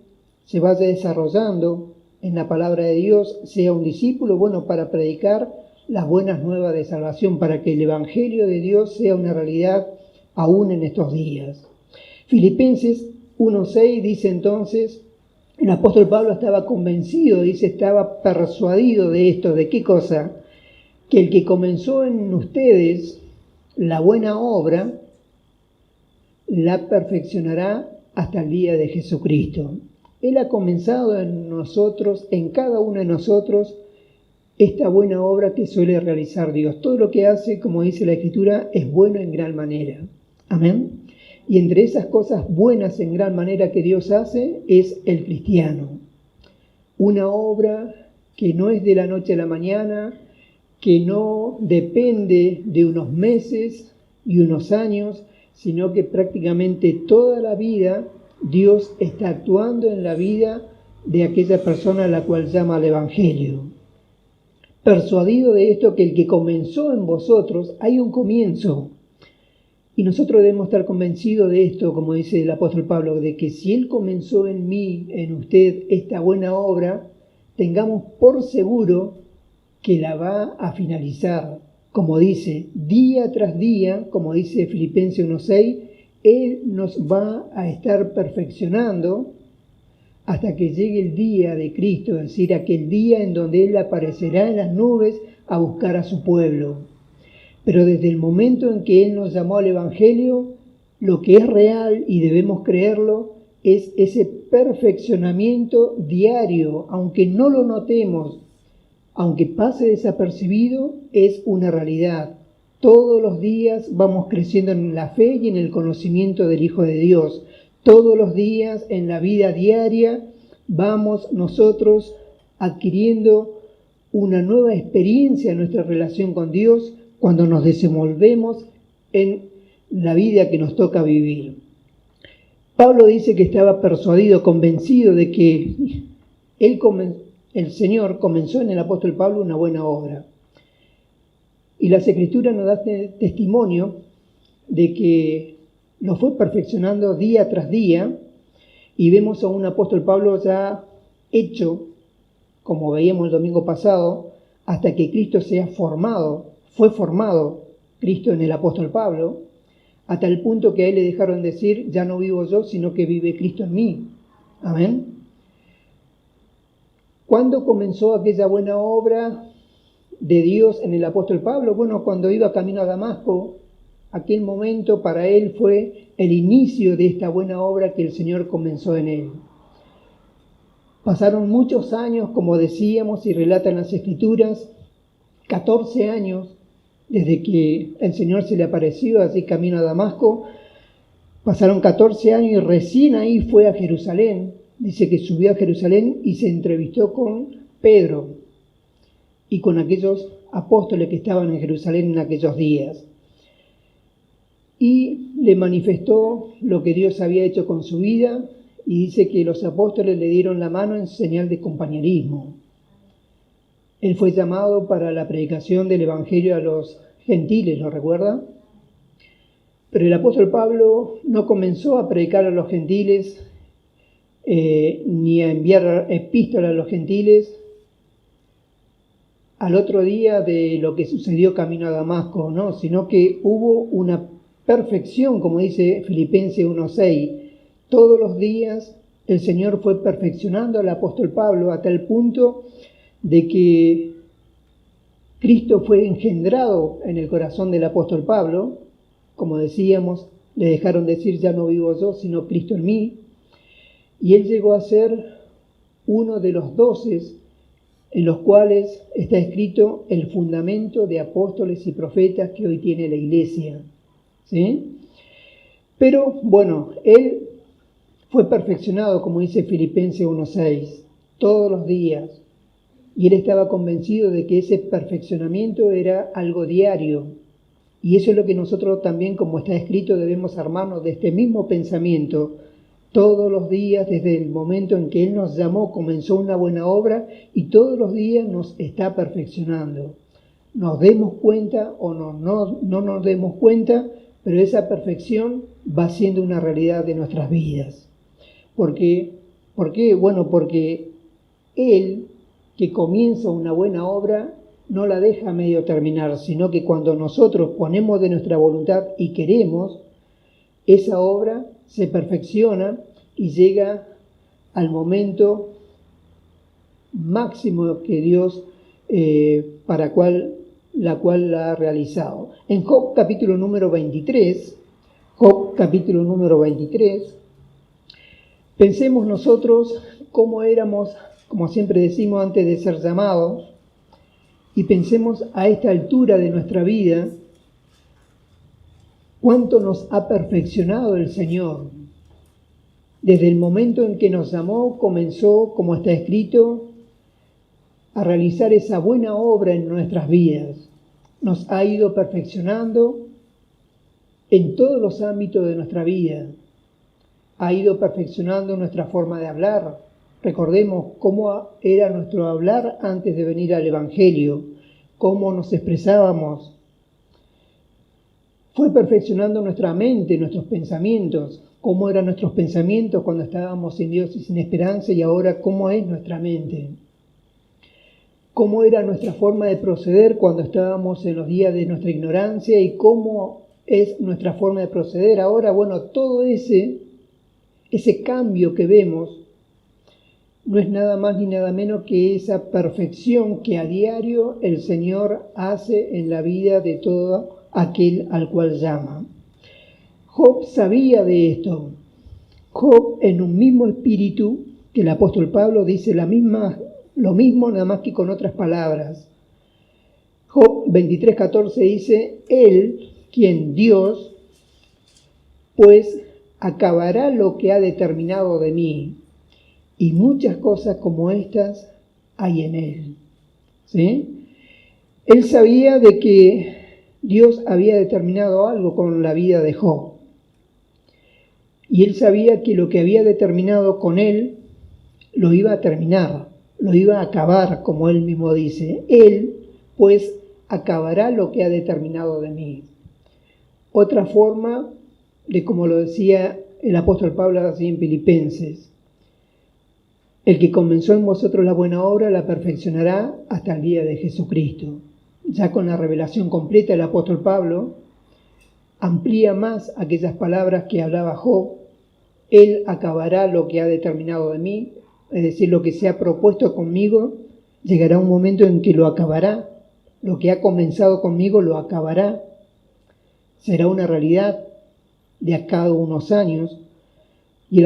se vaya desarrollando en la palabra de Dios, sea un discípulo, bueno, para predicar las buenas nuevas de salvación, para que el Evangelio de Dios sea una realidad aún en estos días. Filipenses 1:6 dice entonces, el apóstol Pablo estaba convencido, dice, estaba persuadido de esto, ¿de qué cosa? Que el que comenzó en ustedes la buena obra, la perfeccionará hasta el día de Jesucristo. Él ha comenzado en nosotros, en cada uno de nosotros, esta buena obra que suele realizar Dios. Todo lo que hace, como dice la Escritura, es bueno en gran manera. Amén. Y entre esas cosas buenas en gran manera que Dios hace es el cristiano. Una obra que no es de la noche a la mañana, que no depende de unos meses y unos años, sino que prácticamente toda la vida Dios está actuando en la vida de aquella persona a la cual llama al Evangelio. Persuadido de esto, que el que comenzó en vosotros, hay un comienzo. Y nosotros debemos estar convencidos de esto, como dice el apóstol Pablo, de que si Él comenzó en mí, en usted, esta buena obra, tengamos por seguro que la va a finalizar. Como dice, día tras día, como dice Filipenses 1:6, Él nos va a estar perfeccionando hasta que llegue el día de Cristo, es decir, aquel día en donde Él aparecerá en las nubes a buscar a su pueblo. Pero desde el momento en que Él nos llamó al Evangelio, lo que es real y debemos creerlo es ese perfeccionamiento diario, aunque no lo notemos, aunque pase desapercibido, es una realidad. Todos los días vamos creciendo en la fe y en el conocimiento del Hijo de Dios. Todos los días en la vida diaria vamos nosotros adquiriendo una nueva experiencia en nuestra relación con Dios cuando nos desenvolvemos en la vida que nos toca vivir. Pablo dice que estaba persuadido, convencido de que el Señor comenzó en el apóstol Pablo una buena obra. Y las Escrituras nos dan testimonio de que lo fue perfeccionando día tras día, y vemos a un apóstol Pablo ya hecho, como veíamos el domingo pasado, hasta que Cristo fue formado Cristo en el apóstol Pablo, hasta el punto que a él le dejaron decir, ya no vivo yo, sino que vive Cristo en mí. Amén. ¿Cuándo comenzó aquella buena obra de Dios en el apóstol Pablo? Bueno, cuando iba camino a Damasco, aquel momento para él fue el inicio de esta buena obra que el Señor comenzó en él. Pasaron muchos años, como decíamos y relatan las Escrituras, 14 años desde que el Señor se le apareció así camino a Damasco. Pasaron 14 años y recién ahí fue a Jerusalén. Dice que subió a Jerusalén y se entrevistó con Pedro y con aquellos apóstoles que estaban en Jerusalén en aquellos días. Y le manifestó lo que Dios había hecho con su vida, y dice que los apóstoles le dieron la mano en señal de compañerismo. Él fue llamado para la predicación del Evangelio a los gentiles, ¿lo recuerda? Pero el apóstol Pablo no comenzó a predicar a los gentiles ni a enviar epístolas a los gentiles al otro día de lo que sucedió camino a Damasco, ¿no? Sino que hubo una perfección, como dice Filipenses 1:6. Todos los días el Señor fue perfeccionando al apóstol Pablo hasta el punto de que Cristo fue engendrado en el corazón del apóstol Pablo. Como decíamos, le dejaron decir, ya no vivo yo, sino Cristo en mí. Y él llegó a ser uno de los 12 en los cuales está escrito el fundamento de apóstoles y profetas que hoy tiene la iglesia. ¿Sí? Pero bueno, él fue perfeccionado, como dice Filipenses 1:6, todos los días. Y él estaba convencido de que ese perfeccionamiento era algo diario. Y eso es lo que nosotros también, como está escrito, debemos armarnos de este mismo pensamiento. Todos los días, desde el momento en que Él nos llamó, comenzó una buena obra y todos los días nos está perfeccionando. Nos demos cuenta o no nos demos cuenta, pero esa perfección va siendo una realidad de nuestras vidas. ¿Por qué? Bueno, porque Él, que comienza una buena obra, no la deja a medio terminar, sino que cuando nosotros ponemos de nuestra voluntad y queremos, esa obra se perfecciona y llega al momento máximo que Dios la cual la ha realizado. En Job capítulo número 23, pensemos nosotros cómo éramos, como siempre decimos, antes de ser llamados, y pensemos a esta altura de nuestra vida, cuánto nos ha perfeccionado el Señor. Desde el momento en que nos llamó, comenzó, como está escrito, a realizar esa buena obra en nuestras vidas. Nos ha ido perfeccionando en todos los ámbitos de nuestra vida. Ha ido perfeccionando nuestra forma de hablar. Recordemos cómo era nuestro hablar antes de venir al Evangelio, cómo nos expresábamos. Fue perfeccionando nuestra mente, nuestros pensamientos, cómo eran nuestros pensamientos cuando estábamos sin Dios y sin esperanza, y ahora cómo es nuestra mente. Cómo era nuestra forma de proceder cuando estábamos en los días de nuestra ignorancia y cómo es nuestra forma de proceder ahora. Bueno, todo ese cambio que vemos no es nada más ni nada menos que esa perfección que a diario el Señor hace en la vida de todo aquel al cual llama. Job sabía de esto. Job, en un mismo espíritu que el apóstol Pablo, dice lo mismo, nada más que con otras palabras. Job 23:14 dice, Él, quien Dios, pues acabará lo que ha determinado de mí, y muchas cosas como estas hay en Él. ¿Sí? Él sabía de que Dios había determinado algo con la vida de Job. Y él sabía que lo que había determinado con él lo iba a terminar, lo iba a acabar, como él mismo dice. Él, pues, acabará lo que ha determinado de mí. Otra forma de como lo decía el apóstol Pablo así en Filipenses. El que comenzó en vosotros la buena obra la perfeccionará hasta el día de Jesucristo. ya con la revelación completa del apóstol Pablo, amplía más aquellas palabras que hablaba Job. Él acabará lo que ha determinado de mí, es decir, lo que se ha propuesto conmigo, llegará un momento en que lo acabará. Lo que ha comenzado conmigo lo acabará. Será una realidad de acá a unos años. Y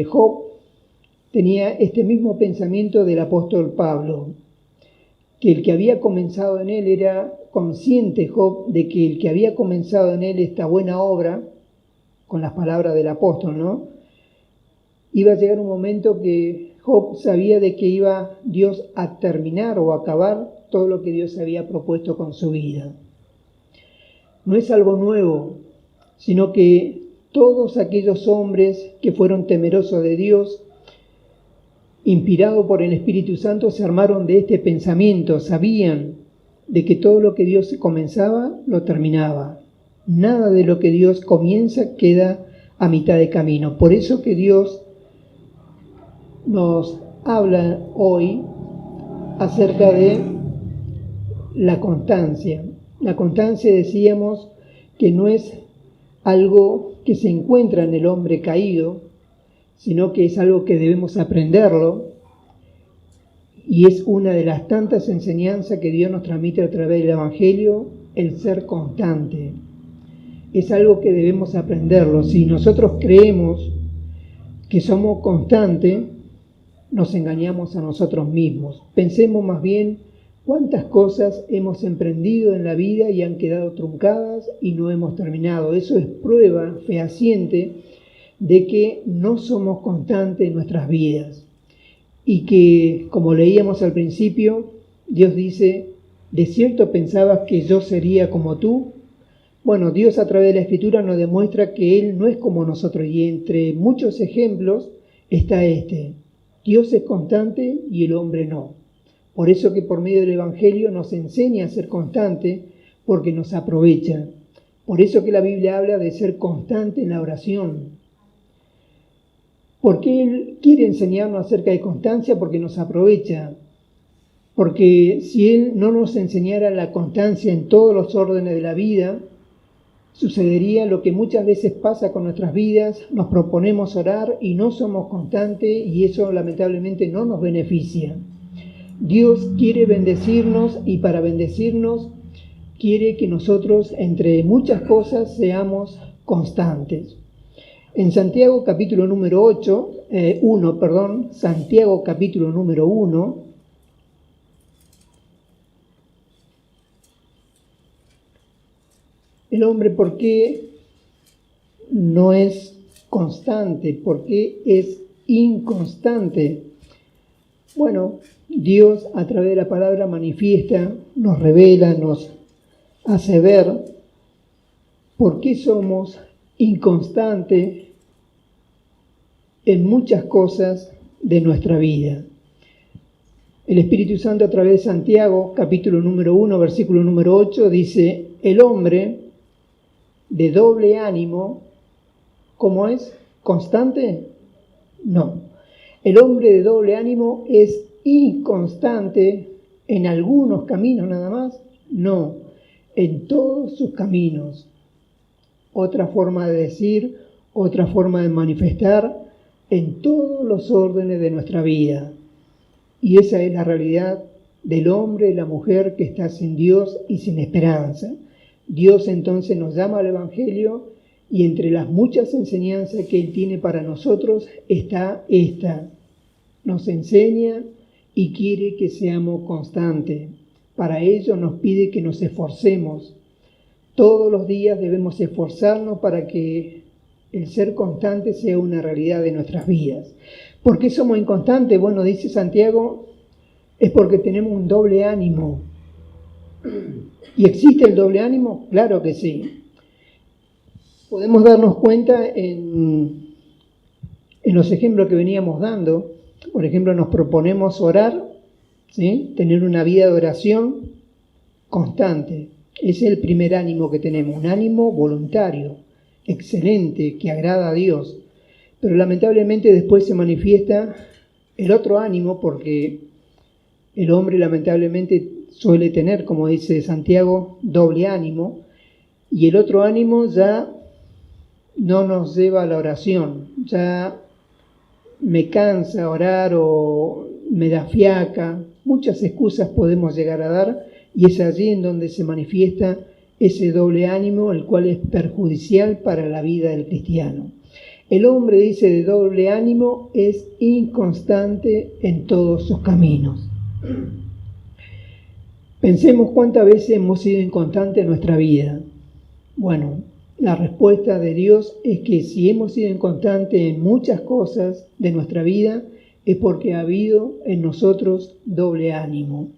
Job tenía este mismo pensamiento del apóstol Pablo, que el que había comenzado en él, era consciente Job de que el que había comenzado en él esta buena obra, con las palabras del apóstol, ¿no? Iba a llegar un momento que Job sabía de que iba Dios a terminar o a acabar todo lo que Dios había propuesto con su vida. No es algo nuevo, sino que todos aquellos hombres que fueron temerosos de Dios, inspirados por el Espíritu Santo, se armaron de este pensamiento, sabían de que todo lo que Dios comenzaba, lo terminaba. Nada de lo que Dios comienza queda a mitad de camino. Por eso que Dios nos habla hoy acerca de la constancia. La constancia, decíamos, que no es algo que se encuentra en el hombre caído, sino que es algo que debemos aprenderlo, y es una de las tantas enseñanzas que Dios nos transmite a través del Evangelio, el ser constante. Es algo que debemos aprenderlo. Si nosotros creemos que somos constantes, nos engañamos a nosotros mismos. Pensemos más bien cuántas cosas hemos emprendido en la vida y han quedado truncadas y no hemos terminado. Eso es prueba fehaciente de que no somos constantes en nuestras vidas. Y que, como leíamos al principio, Dios dice: ¿de cierto pensabas que yo sería como tú? Bueno, Dios a través de la Escritura nos demuestra que Él no es como nosotros, y entre muchos ejemplos está este. Dios es constante y el hombre no. Por eso que por medio del Evangelio nos enseña a ser constante, porque nos aprovecha. Por eso que la Biblia habla de ser constante en la oración. ¿Por qué Él quiere enseñarnos acerca de constancia? Porque nos aprovecha. Porque si Él no nos enseñara la constancia en todos los órdenes de la vida, sucedería lo que muchas veces pasa con nuestras vidas: nos proponemos orar y no somos constantes, y eso lamentablemente no nos beneficia. Dios quiere bendecirnos, y para bendecirnos quiere que nosotros, entre muchas cosas, seamos constantes. En Santiago capítulo número 1, Santiago capítulo número 1, el hombre, ¿por qué no es constante? ¿Por qué es inconstante? Bueno, Dios a través de la palabra manifiesta, nos revela, nos hace ver por qué somos inconstantes en muchas cosas de nuestra vida. El Espíritu Santo a través de Santiago, capítulo número 1, versículo número 8, dice: el hombre de doble ánimo, ¿cómo es? ¿Constante? No. El hombre de doble ánimo es inconstante en algunos caminos nada más. No, en todos sus caminos. Otra forma de decir, otra forma de manifestar, en todos los órdenes de nuestra vida. Y esa es la realidad del hombre y la mujer que está sin Dios y sin esperanza. Dios entonces nos llama al Evangelio, y entre las muchas enseñanzas que Él tiene para nosotros está esta. Nos enseña y quiere que seamos constantes. Para ello nos pide que nos esforcemos. Todos los días debemos esforzarnos para que el ser constante sea una realidad de nuestras vidas. ¿Por qué somos inconstantes? Bueno, dice Santiago, es porque tenemos un doble ánimo. ¿Y existe el doble ánimo? Claro que sí. Podemos darnos cuenta en los ejemplos que veníamos dando. Por ejemplo, nos proponemos orar, ¿sí? Tener una vida de oración constante. Ese es el primer ánimo que tenemos, un ánimo voluntario, excelente, que agrada a Dios. Pero lamentablemente después se manifiesta el otro ánimo, porque el hombre lamentablemente suele tener, como dice Santiago, doble ánimo, y el otro ánimo ya no nos lleva a la oración, ya me cansa orar o me da fiaca, muchas excusas podemos llegar a dar, y es allí en donde se manifiesta ese doble ánimo, el cual es perjudicial para la vida del cristiano. El hombre, dice, de doble ánimo es inconstante en todos sus caminos. Pensemos cuántas veces hemos sido inconstantes en nuestra vida. Bueno, la respuesta de Dios es que si hemos sido inconstantes en muchas cosas de nuestra vida, es porque ha habido en nosotros doble ánimo.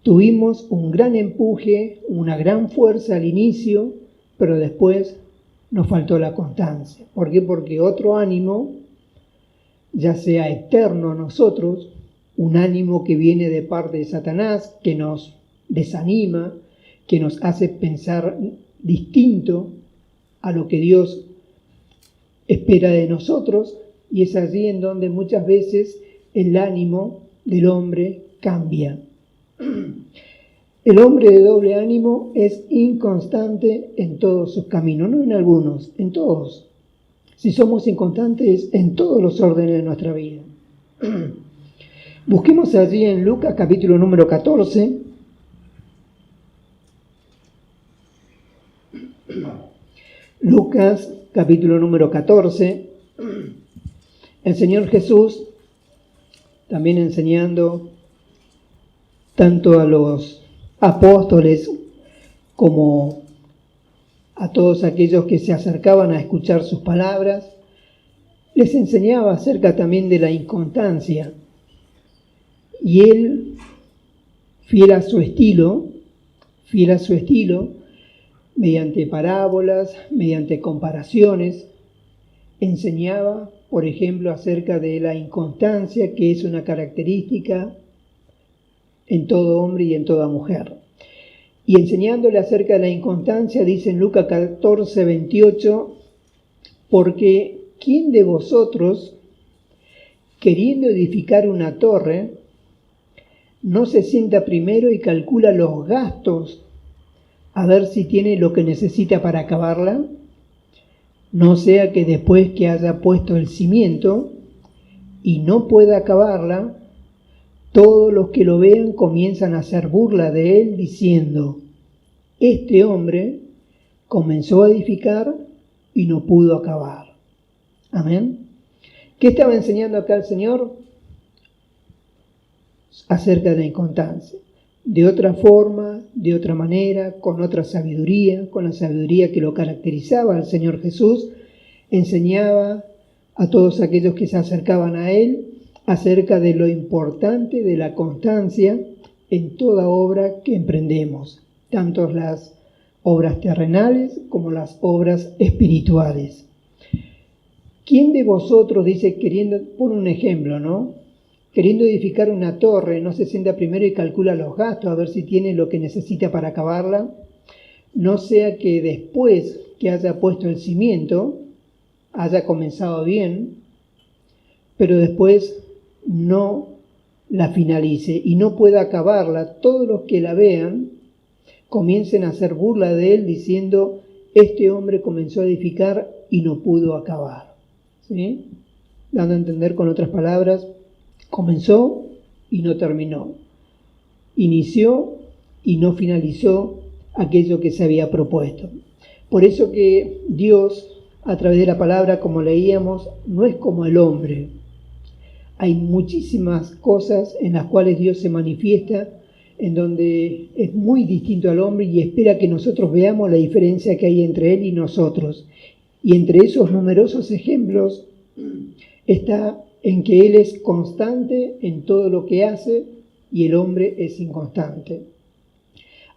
Tuvimos un gran empuje, una gran fuerza al inicio, pero después nos faltó la constancia. ¿Por qué? Porque otro ánimo, ya sea externo a nosotros, un ánimo que viene de parte de Satanás, que nos desanima, que nos hace pensar distinto a lo que Dios espera de nosotros, y es allí en donde muchas veces el ánimo del hombre cambia. El hombre de doble ánimo es inconstante en todos sus caminos, no en algunos, en todos. Si somos inconstantes en todos los órdenes de nuestra vida. Busquemos allí en Lucas capítulo número 14. Lucas capítulo número 14. El Señor Jesús, también enseñando tanto a los apóstoles como a todos aquellos que se acercaban a escuchar sus palabras, les enseñaba acerca también de la inconstancia. Y él, fiel a su estilo, mediante parábolas, mediante comparaciones, enseñaba, por ejemplo, acerca de la inconstancia, que es una característica en todo hombre y en toda mujer. Y enseñándole acerca de la inconstancia, dice en Lucas 14, 28, porque ¿quién de vosotros, queriendo edificar una torre, no se sienta primero y calcula los gastos a ver si tiene lo que necesita para acabarla? No sea que después que haya puesto el cimiento y no pueda acabarla, todos los que lo vean comienzan a hacer burla de él diciendo: este hombre comenzó a edificar y no pudo acabar. Amén. ¿Qué estaba enseñando acá el Señor? Acerca de la inconstancia. De otra forma, de otra manera, con otra sabiduría, con la sabiduría que lo caracterizaba al Señor Jesús, enseñaba a todos aquellos que se acercaban a Él acerca de lo importante de la constancia en toda obra que emprendemos, tanto las obras terrenales como las obras espirituales. ¿Quién de vosotros, dice, queriendo, por un ejemplo, ¿no? Queriendo edificar una torre, no se sienta primero y calcula los gastos a ver si tiene lo que necesita para acabarla? No sea que después que haya puesto el cimiento, haya comenzado bien, pero después no la finalice y no pueda acabarla. Todos los que la vean comiencen a hacer burla de él diciendo: este hombre comenzó a edificar y no pudo acabar. ¿Sí? Dando a entender, con otras palabras, comenzó y no terminó. Inició y no finalizó aquello que se había propuesto. Por eso que Dios, a través de la palabra, como leíamos, no es como el hombre. Hay muchísimas cosas en las cuales Dios se manifiesta, en donde es muy distinto al hombre y espera que nosotros veamos la diferencia que hay entre Él y nosotros. Y entre esos numerosos ejemplos está en que Él es constante en todo lo que hace y el hombre es inconstante.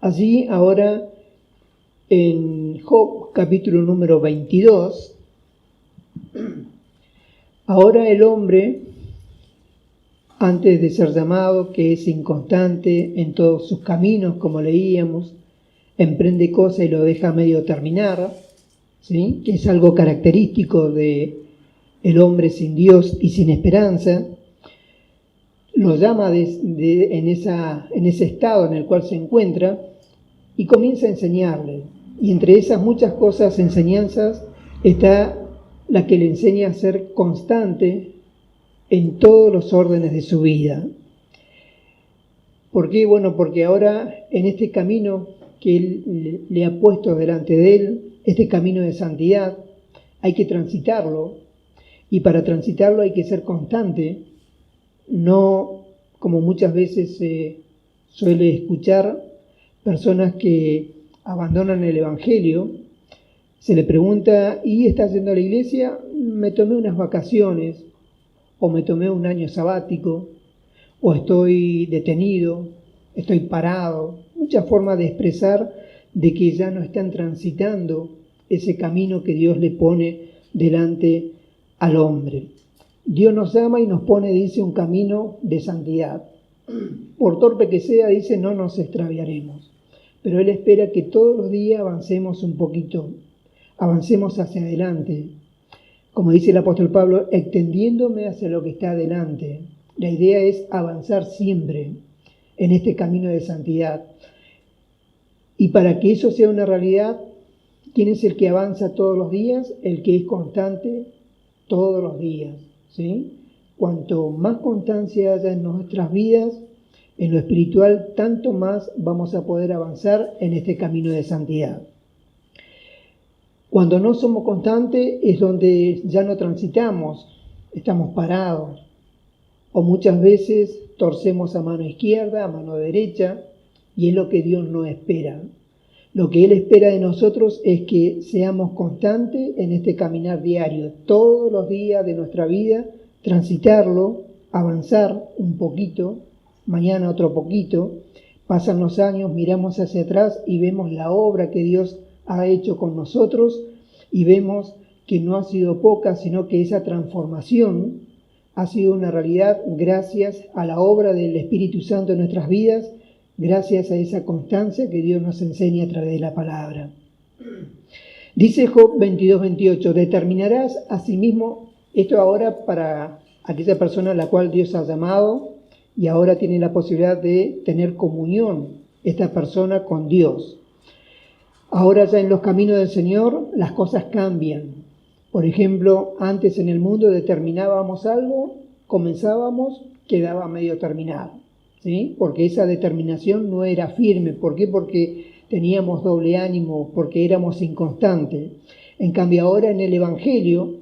Allí ahora en Job capítulo número 22, ahora el hombre, antes de ser llamado, que es inconstante en todos sus caminos, como leíamos, emprende cosas y lo deja medio terminar, ¿sí? Que es algo característico de el hombre sin Dios y sin esperanza. lo llama en ese estado en el cual se encuentra y comienza a enseñarle. Y entre esas muchas cosas, enseñanzas, está la que le enseña a ser constante en todos los órdenes de su vida. ¿Por qué? Bueno, porque ahora en este camino que Él le ha puesto delante de Él, este camino de santidad, hay que transitarlo. Y para transitarlo hay que ser constante, no como muchas veces se suele escuchar personas que abandonan el Evangelio. Se le pregunta, ¿y estás yendo a la iglesia? Me tomé unas vacaciones, o me tomé un año sabático, o estoy detenido, estoy parado. Muchas formas de expresar de que ya no están transitando ese camino que Dios le pone delante al hombre. Dios nos ama y nos pone, dice, un camino de santidad. Por torpe que sea, dice, no nos extraviaremos. Pero Él espera que todos los días avancemos un poquito, avancemos hacia adelante. Como dice el apóstol Pablo, extendiéndome hacia lo que está adelante. La idea es avanzar siempre en este camino de santidad. Y para que eso sea una realidad, ¿quién es el que avanza todos los días? El que es constante todos los días, ¿sí? Cuanto más constancia haya en nuestras vidas, en lo espiritual, tanto más vamos a poder avanzar en este camino de santidad. Cuando no somos constantes es donde ya no transitamos, estamos parados, o muchas veces torcemos a mano izquierda, a mano derecha, y es lo que Dios no espera. Lo que Él espera de nosotros es que seamos constantes en este caminar diario, todos los días de nuestra vida, transitarlo, avanzar un poquito, mañana otro poquito, pasan los años, miramos hacia atrás y vemos la obra que Dios ha hecho con nosotros y vemos que no ha sido poca, sino que esa transformación ha sido una realidad gracias a la obra del Espíritu Santo en nuestras vidas, gracias a esa constancia que Dios nos enseña a través de la palabra. Dice Job 22:28, determinarás a sí mismo, esto ahora para aquella persona a la cual Dios ha llamado y ahora tiene la posibilidad de tener comunión esta persona con Dios. Ahora ya en los caminos del Señor las cosas cambian. Por ejemplo, antes en el mundo determinábamos algo, comenzábamos, quedaba medio terminado, ¿sí? Porque esa determinación no era firme. ¿Por qué? Porque teníamos doble ánimo, porque éramos inconstantes. En cambio ahora en el Evangelio,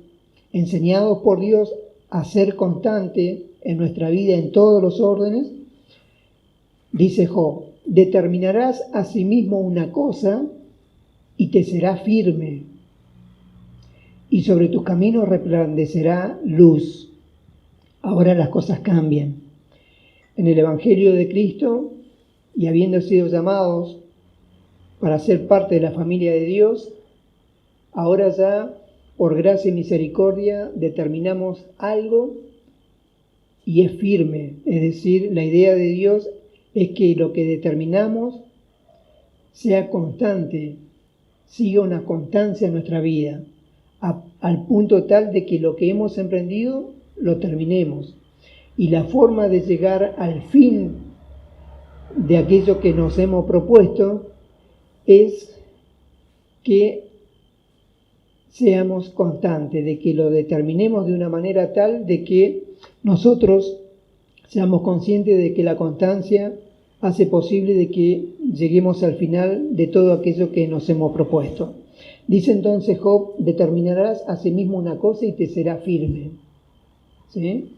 enseñados por Dios a ser constante en nuestra vida en todos los órdenes, dice Job, determinarás a sí mismo una cosa y te será firme, y sobre tus caminos resplandecerá luz. Ahora las cosas cambian. En el Evangelio de Cristo, y habiendo sido llamados para ser parte de la familia de Dios, ahora ya, por gracia y misericordia, determinamos algo y es firme. Es decir, la idea de Dios es que lo que determinamos sea constante, siga una constancia en nuestra vida, al punto tal de que lo que hemos emprendido lo terminemos. Y la forma de llegar al fin de aquello que nos hemos propuesto es que seamos constantes, de que lo determinemos de una manera tal de que nosotros seamos conscientes de que la constancia hace posible de que lleguemos al final de todo aquello que nos hemos propuesto. Dice entonces Job, determinarás a sí mismo una cosa y te será firme. ¿Sí?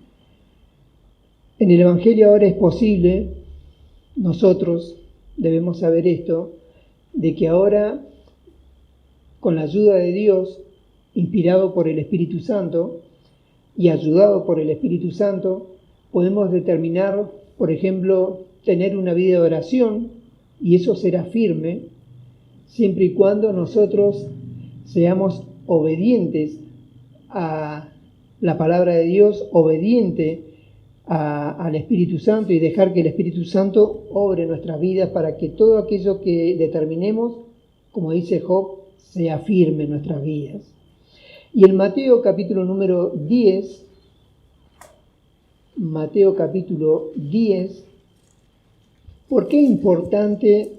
En el Evangelio ahora es posible, nosotros debemos saber esto, de que ahora, con la ayuda de Dios, inspirado por el Espíritu Santo y ayudado por el Espíritu Santo, podemos determinar, por ejemplo, tener una vida de oración, y eso será firme, siempre y cuando nosotros seamos obedientes a la palabra de Dios, obediente al Espíritu Santo y dejar que el Espíritu Santo obre en nuestras vidas para que todo aquello que determinemos, como dice Job, sea firme en nuestras vidas. Y en Mateo capítulo número 10, Mateo capítulo 10, ¿por qué es importante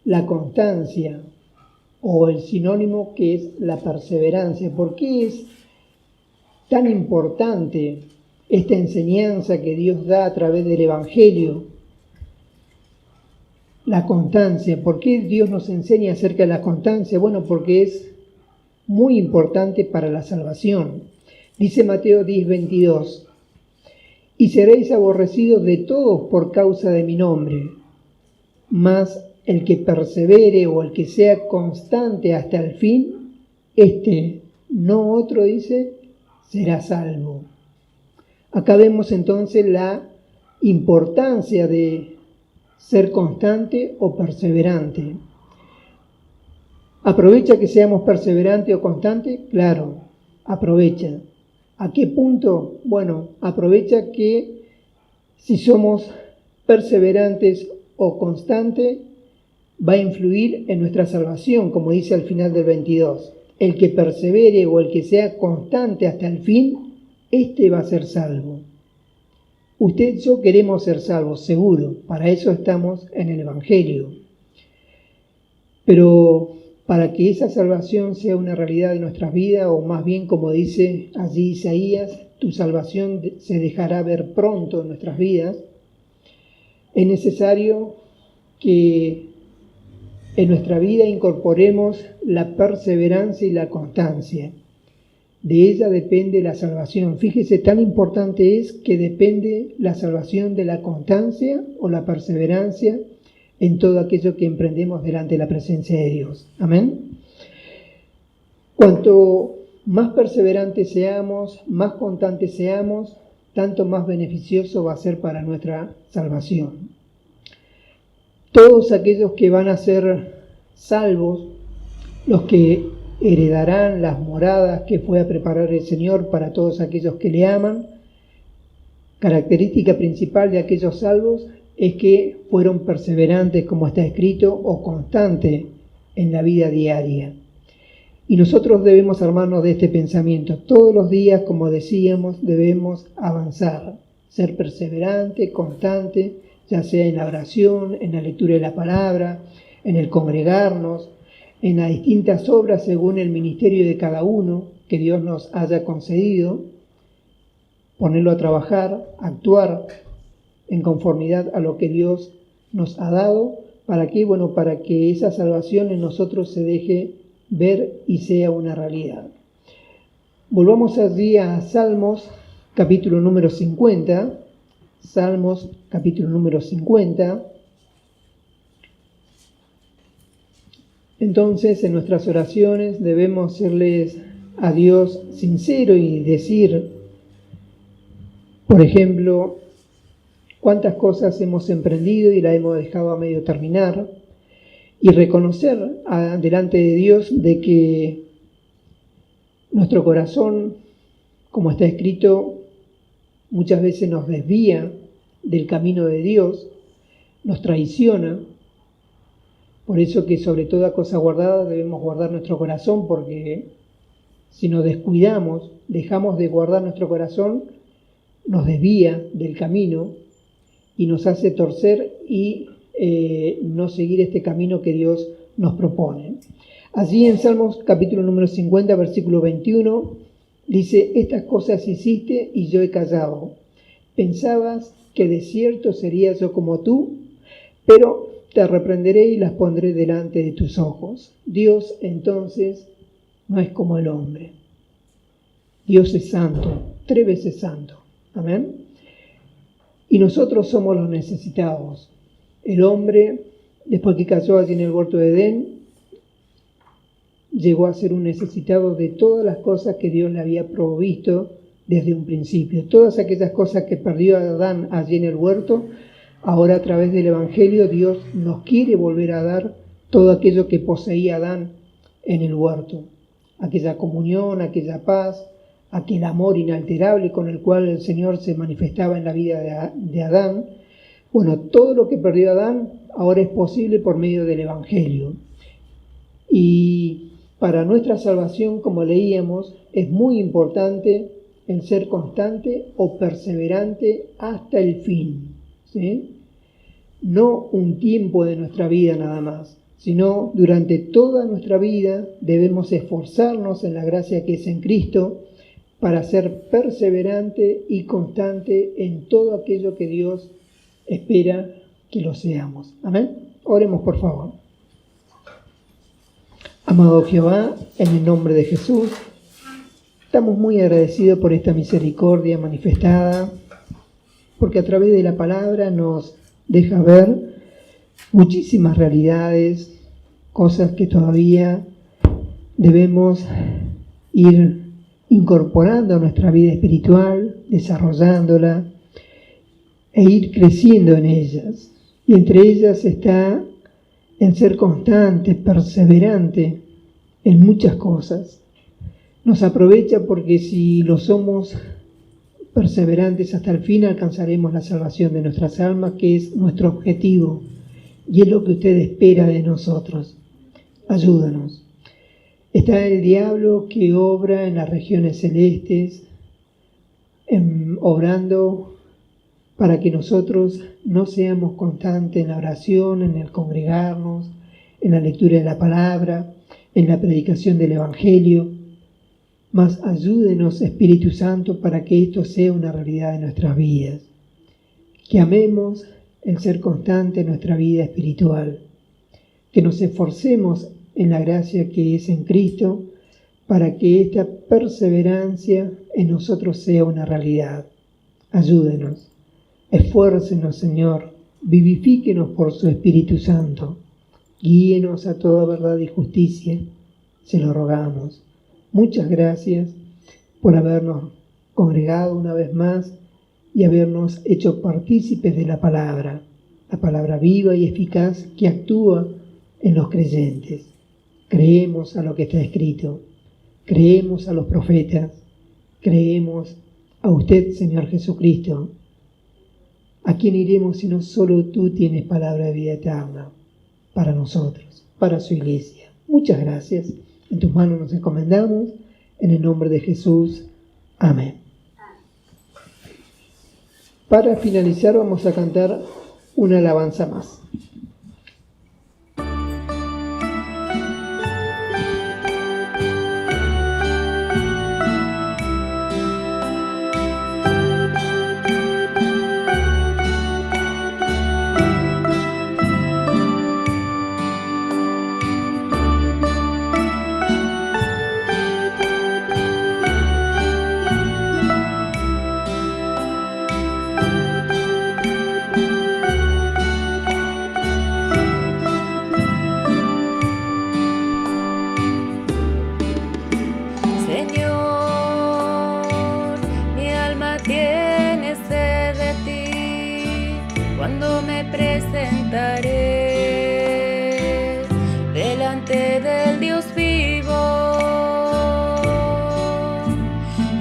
la constancia o el sinónimo que es la perseverancia? ¿Por qué es tan importante esta enseñanza que Dios da a través del Evangelio? La constancia. ¿Por qué Dios nos enseña acerca de la constancia? Bueno, porque es muy importante para la salvación. Dice Mateo 10:22, y seréis aborrecidos de todos por causa de mi nombre, mas el que persevere o el que sea constante hasta el fin, no otro, dice, será salvo. Acá vemos entonces la importancia de ser constante o perseverante. ¿Aprovecha que seamos perseverantes o constantes? Claro, aprovecha. ¿A qué punto? Bueno, aprovecha que si somos perseverantes o constantes, va a influir en nuestra salvación, como dice al final del 22. El que persevere o el que sea constante hasta el fin, va a ser salvo. Usted y yo queremos ser salvos, seguro. Para eso estamos en el Evangelio. Pero para que esa salvación sea una realidad de nuestras vidas, o más bien como dice allí Isaías, tu salvación se dejará ver pronto en nuestras vidas, es necesario que en nuestra vida incorporemos la perseverancia y la constancia. De ella depende la salvación. Fíjese, tan importante es que depende la salvación de la constancia o la perseverancia en todo aquello que emprendemos delante de la presencia de Dios. Amén. Cuanto más perseverantes seamos, más constantes seamos, tanto más beneficioso va a ser para nuestra salvación. Todos aquellos que van a ser salvos, los que heredarán las moradas que fue a preparar el Señor para todos aquellos que le aman, característica principal de aquellos salvos es que fueron perseverantes, como está escrito, o constantes en la vida diaria. Y nosotros debemos armarnos de este pensamiento. Todos los días, como decíamos, debemos avanzar, ser perseverante, constante, ya sea en la oración, en la lectura de la palabra, en el congregarnos, en las distintas obras según el ministerio de cada uno que Dios nos haya concedido, ponerlo a trabajar, actuar en conformidad a lo que Dios nos ha dado. ¿Para qué? Bueno, para que esa salvación en nosotros se deje ver y sea una realidad. Volvamos allí a Salmos, capítulo número 50. Salmos, capítulo número 50. Entonces, en nuestras oraciones debemos serles a Dios sincero y decir, por ejemplo, cuántas cosas hemos emprendido y la hemos dejado a medio terminar, y reconocer delante de Dios de que nuestro corazón, como está escrito, muchas veces nos desvía del camino de Dios, nos traiciona. Por eso que sobre toda cosa guardada debemos guardar nuestro corazón, porque si nos descuidamos, dejamos de guardar nuestro corazón, nos desvía del camino y nos hace torcer y no seguir este camino que Dios nos propone. Allí en Salmos capítulo número 50, versículo 21, dice, estas cosas hiciste y yo he callado. Pensabas que de cierto sería yo como tú, pero te reprenderé y las pondré delante de tus ojos. Dios entonces no es como el hombre. Dios es santo, 3 veces santo. Amén. Y nosotros somos los necesitados. El hombre, después que cayó allí en el huerto de Edén, llegó a ser un necesitado de todas las cosas que Dios le había provisto desde un principio. Todas aquellas cosas que perdió Adán allí en el huerto, ahora a través del Evangelio Dios nos quiere volver a dar todo aquello que poseía Adán en el huerto. Aquella comunión, aquella paz, aquel amor inalterable con el cual el Señor se manifestaba en la vida de Adán. Bueno, todo lo que perdió Adán ahora es posible por medio del Evangelio. Y para nuestra salvación, como leíamos, es muy importante el ser constante o perseverante hasta el fin, ¿sí? No un tiempo de nuestra vida nada más, sino durante toda nuestra vida debemos esforzarnos en la gracia que es en Cristo para ser perseverante y constante en todo aquello que Dios espera que lo seamos. Amén. Oremos, por favor. Amado Jehová, en el nombre de Jesús, estamos muy agradecidos por esta misericordia manifestada, porque a través de la palabra nos deja ver muchísimas realidades, cosas que todavía debemos ir incorporando a nuestra vida espiritual, desarrollándola e ir creciendo en ellas. Y entre ellas está el ser constante, perseverante en muchas cosas. Nos aprovecha porque si lo somos perseverantes hasta el fin, alcanzaremos la salvación de nuestras almas, que es nuestro objetivo y es lo que usted espera de nosotros. Ayúdanos. Está el diablo que obra en las regiones celestes, obrando para que nosotros no seamos constantes en la oración, en el congregarnos, en la lectura de la palabra, en la predicación del Evangelio. Mas ayúdenos, Espíritu Santo, para que esto sea una realidad de nuestras vidas. Que amemos el ser constante en nuestra vida espiritual. Que nos esforcemos en la gracia que es en Cristo, para que esta perseverancia en nosotros sea una realidad. Ayúdenos, esfuércenos, Señor, vivifíquenos por su Espíritu Santo, guíenos a toda verdad y justicia, se lo rogamos. Muchas gracias por habernos congregado una vez más y habernos hecho partícipes de la palabra viva y eficaz que actúa en los creyentes. Creemos a lo que está escrito, creemos a los profetas, creemos a usted, Señor Jesucristo. ¿A quién iremos si no solo tú tienes palabra de vida eterna para nosotros, para su iglesia? Muchas gracias. En tus manos nos encomendamos, en el nombre de Jesús. Amén. Para finalizar vamos a cantar una alabanza más. Cuando me presentaré delante del Dios vivo,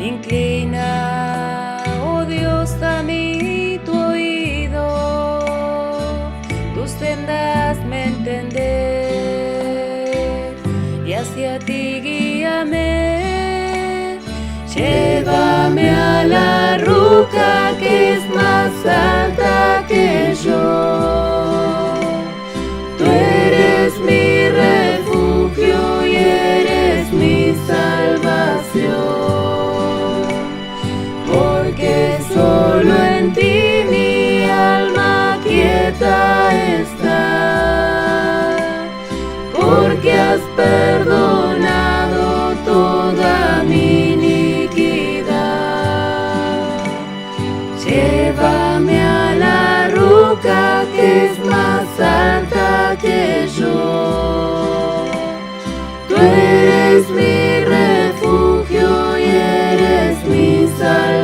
inclina, oh Dios, a mí tu oído, tus sendas me entender, y hacia ti guíame, llévame a la roca que es más alta que yo. Tú eres mi refugio y eres mi salvación, porque solo en ti mi alma quieta está, porque has perdonado toda mi iniquidad. Llévame a la roca que es más alta que yo. Tú eres mi refugio y eres mi salvación,